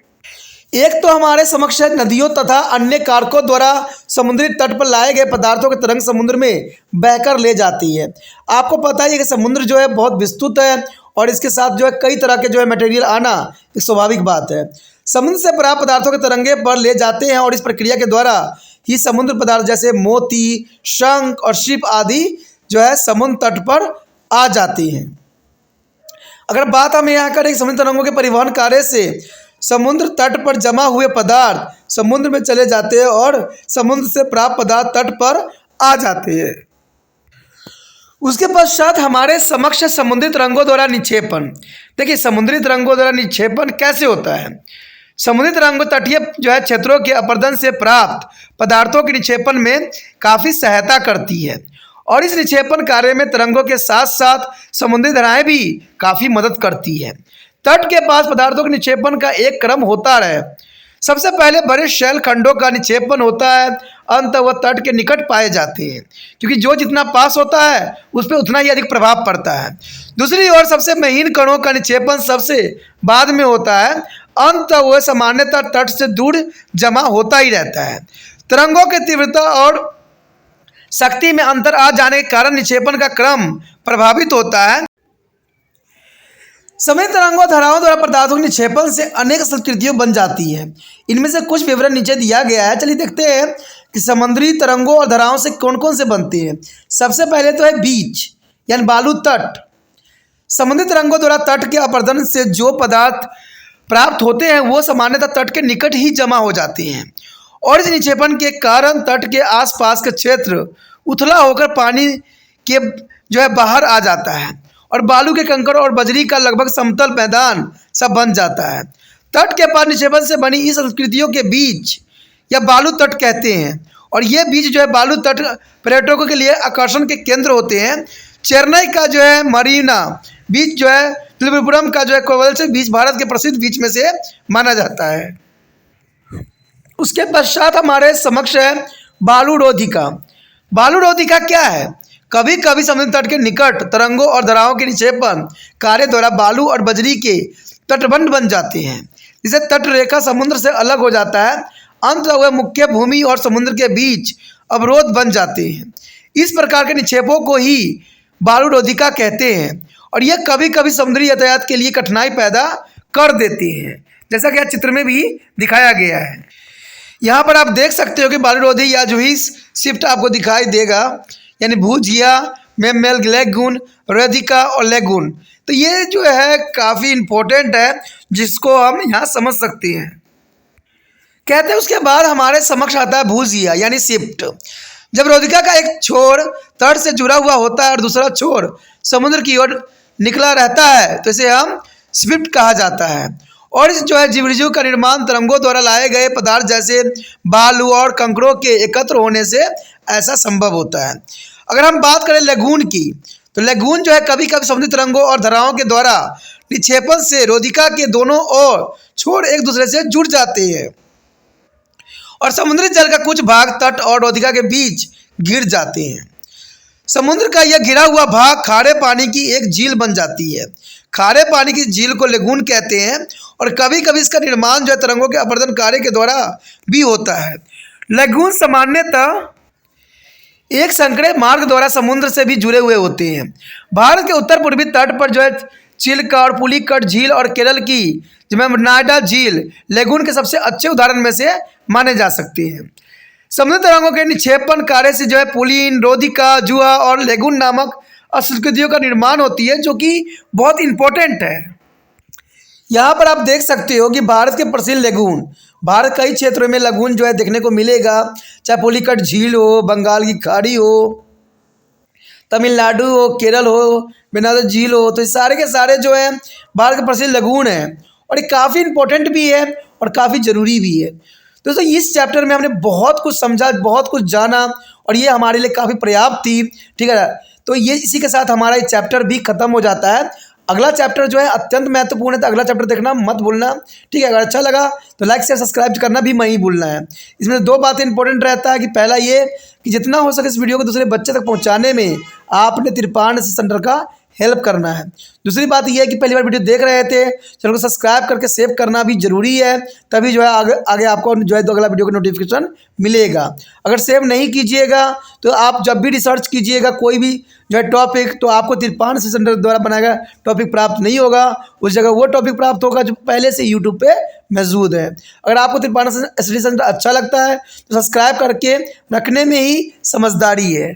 एक तो हमारे समक्ष है नदियों तथा अन्य कारकों द्वारा समुद्री तट पर लाए गए पदार्थों के तरंग समुद्र में बहकर ले जाती है। आपको पता ही है कि समुद्र जो है बहुत विस्तृत है और इसके साथ जो है कई तरह के जो है मटेरियल आना एक स्वाभाविक बात है। समुद्र से प्राप्त पदार्थों के तरंगे पर ले जाते हैं और इस प्रक्रिया के द्वारा ही समुद्र पदार्थ जैसे मोती, शंख और शिप आदि जो है समुद्र तट पर आ जाती हैं। अगर बात हम यहाँ करें समुद्री तरंगों के परिवहन कार्य से समुद्र तट पर जमा हुए पदार्थ समुद्र में चले जाते हैं और समुद्र से प्राप्त पदार्थ तट पर आ जाते हैं। उसके पश्चात हमारे समक्ष समुद्री तरंगों द्वारा निक्षेपण। देखिए समुद्री तरंगों द्वारा निक्षेपण कैसे होता है। समुद्री तरंगों तटीय जो है क्षेत्रों के अपरदन से प्राप्त पदार्थों के निक्षेपण में काफ़ी सहायता करती है और इस निक्षेपण कार्य में तरंगों के साथ साथ समुद्री धाराएं भी काफ़ी मदद करती है। तट के पास पदार्थों के निक्षेपण का एक क्रम होता है। सबसे पहले बड़े शैल खंडों का निक्षेपण होता है, अंत वह तट के निकट पाए जाते हैं क्योंकि जो जितना पास होता है उस पर उतना ही अधिक प्रभाव पड़ता है। दूसरी ओर सबसे महीन कणों का निक्षेपण सबसे बाद में होता है, अंत वह सामान्यतः तट से दूर जमा होता ही रहता है। तरंगों की तीव्रता और शक्ति में अंतर आ जाने के कारण निक्षेपण का क्रम प्रभावित होता है। समुद्री तरंगों धाराओं द्वारा पदार्थों के निक्षेपण से अनेक संस्कृतियां बन जाती हैं। इनमें से कुछ विवरण नीचे दिया गया है। चलिए देखते हैं कि समुद्री तरंगों और धाराओं से कौन कौन से बनते हैं। सबसे पहले तो है बीच यानी बालू तट। समुद्री तरंगों द्वारा तट के अपरदन से जो पदार्थ प्राप्त होते हैं वो सामान्यतः तट के निकट ही जमा हो जाते हैं और इस निक्षेपण के कारण तट के आसपास का क्षेत्र उथला होकर पानी के जो है बाहर आ जाता है और बालू के कंकड़ और बजरी का लगभग समतल मैदान सब बन जाता है। तट के पास निक्षेपण से बनी इस संस्कृतियों के बीच या बालू तट कहते हैं और ये बीच जो है बालू तट पर्यटकों के लिए आकर्षण के केंद्र होते हैं। चेन्नई का जो है मरीना बीच जो है त्रिपुरम का जो है कोवल से बीच भारत के प्रसिद्ध बीच में से माना जाता है। उसके पश्चात हमारे समक्ष है बालूरोधिका। बालूरोधिका क्या है। कभी कभी समुद्र तट के निकट तरंगों और धाराओं के निक्षेपण कार्य द्वारा बालू और बजरी के तटबंध बन जाते हैं जिससे तट रेखा समुद्र से अलग हो जाता है। अंत वह मुख्य भूमि और समुद्र के बीच अवरोध बन जाते हैं। इस प्रकार के निक्षेपों को ही बालूरोधिका कहते हैं और यह कभी कभी समुद्री यातायात के लिए कठिनाई पैदा कर देते हैं, जैसा कि चित्र में भी दिखाया गया है। यहाँ पर आप देख सकते हो कि बालूरोधी या जुही शिफ्ट आपको दिखाई देगा, यानी भुजिया, मेममेल, लेगून, रोधिका और लेगून। तो ये जो है काफ़ी इम्पोर्टेंट है जिसको हम यहाँ समझ सकते हैं। कहते हैं उसके बाद हमारे समक्ष आता है भुजिया यानी शिफ्ट। जब रोधिका का एक छोर तट से जुड़ा हुआ होता है और दूसरा छोर समुद्र की ओर निकला रहता है तो इसे हम स्विफ्ट कहा जाता है और इस जो है जीवजू का निर्माण तरंगों द्वारा लाए गए पदार्थ जैसे बालू और कंकरों के एकत्र होने से ऐसा संभव होता है। अगर हम बात करें लेगून की तो लेगून जो है कभी कभी समुद्री तरंगों और धाराओं के द्वारा निक्षेपण से रोधिका के दोनों ओर छोर एक दूसरे से जुड़ जाते हैं और समुद्री जल का कुछ भाग तट और रोधिका के बीच गिर जाते हैं। समुद्र का यह घिरा हुआ भाग खारे पानी की एक झील बन जाती है। खारे पानी की झील को लेगून कहते हैं और कभी कभी इसका निर्माण जो है तरंगों के अपरदन कार्य के द्वारा भी होता है। लेगून सामान्यतः एक संकरे मार्ग द्वारा समुद्र से भी जुड़े हुए होते हैं। भारत के उत्तर पूर्वी तट पर जो है चिल्का और पुलिकट झील और केरल की नायडा झील लेगून के सबसे अच्छे उदाहरण में से माने जा सकते हैं। समुद्री तरंगों के निक्षेपण कार्य से जो है पुलिन, रोधिका, जुआ और लेगून नामक संस्कृतियों का निर्माण होती है, जो कि बहुत इंपॉर्टेंट है। यहाँ पर आप देख सकते हो कि भारत के प्रसिद्ध लेगून, भारत कई क्षेत्रों में लेगून जो है देखने को मिलेगा, चाहे पुलिकट झील हो, बंगाल की खाड़ी हो, तमिलनाडु हो, केरल हो, बेनारस झील हो, तो ये सारे के सारे जो है भारत के प्रसिद्ध लेगून हैं और ये काफ़ी इंपॉर्टेंट भी है और काफ़ी ज़रूरी भी है। दोस्तों इस चैप्टर में हमने बहुत कुछ समझा, बहुत कुछ जाना और ये हमारे लिए काफ़ी पर्याप्त थी। ठीक है, तो ये इसी के साथ हमारा ये चैप्टर भी ख़त्म हो जाता है। अगला चैप्टर जो है अत्यंत महत्वपूर्ण है, तो अगला चैप्टर देखना मत भूलना। ठीक है, अगर अच्छा लगा तो लाइक शेयर सब्सक्राइब करना भी नहीं भूलना है। इसमें दो बातें इंपॉर्टेंट रहता है कि पहला ये कि जितना हो सके इस वीडियो को दूसरे बच्चे तक पहुंचाने में आपने तिरपान सेंटर का हेल्प करना है। दूसरी बात यह है कि पहली बार वीडियो देख रहे थे, चैनल को सब्सक्राइब करके सेव करना भी जरूरी है, तभी जो है आगे आपको जो है अगला वीडियो का नोटिफिकेशन मिलेगा। अगर सेव नहीं कीजिएगा तो आप जब भी रिसर्च कीजिएगा कोई भी जो है टॉपिक, तो आपको तिरपान सेंटर द्वारा बनाया गया टॉपिक प्राप्त नहीं होगा, उस जगह वो टॉपिक प्राप्त होगा जो पहले से यूट्यूब पे मौजूद है। अगर आपको तिरपान स्टडी सेंटर अच्छा लगता है तो सब्सक्राइब करके रखने में ही समझदारी है।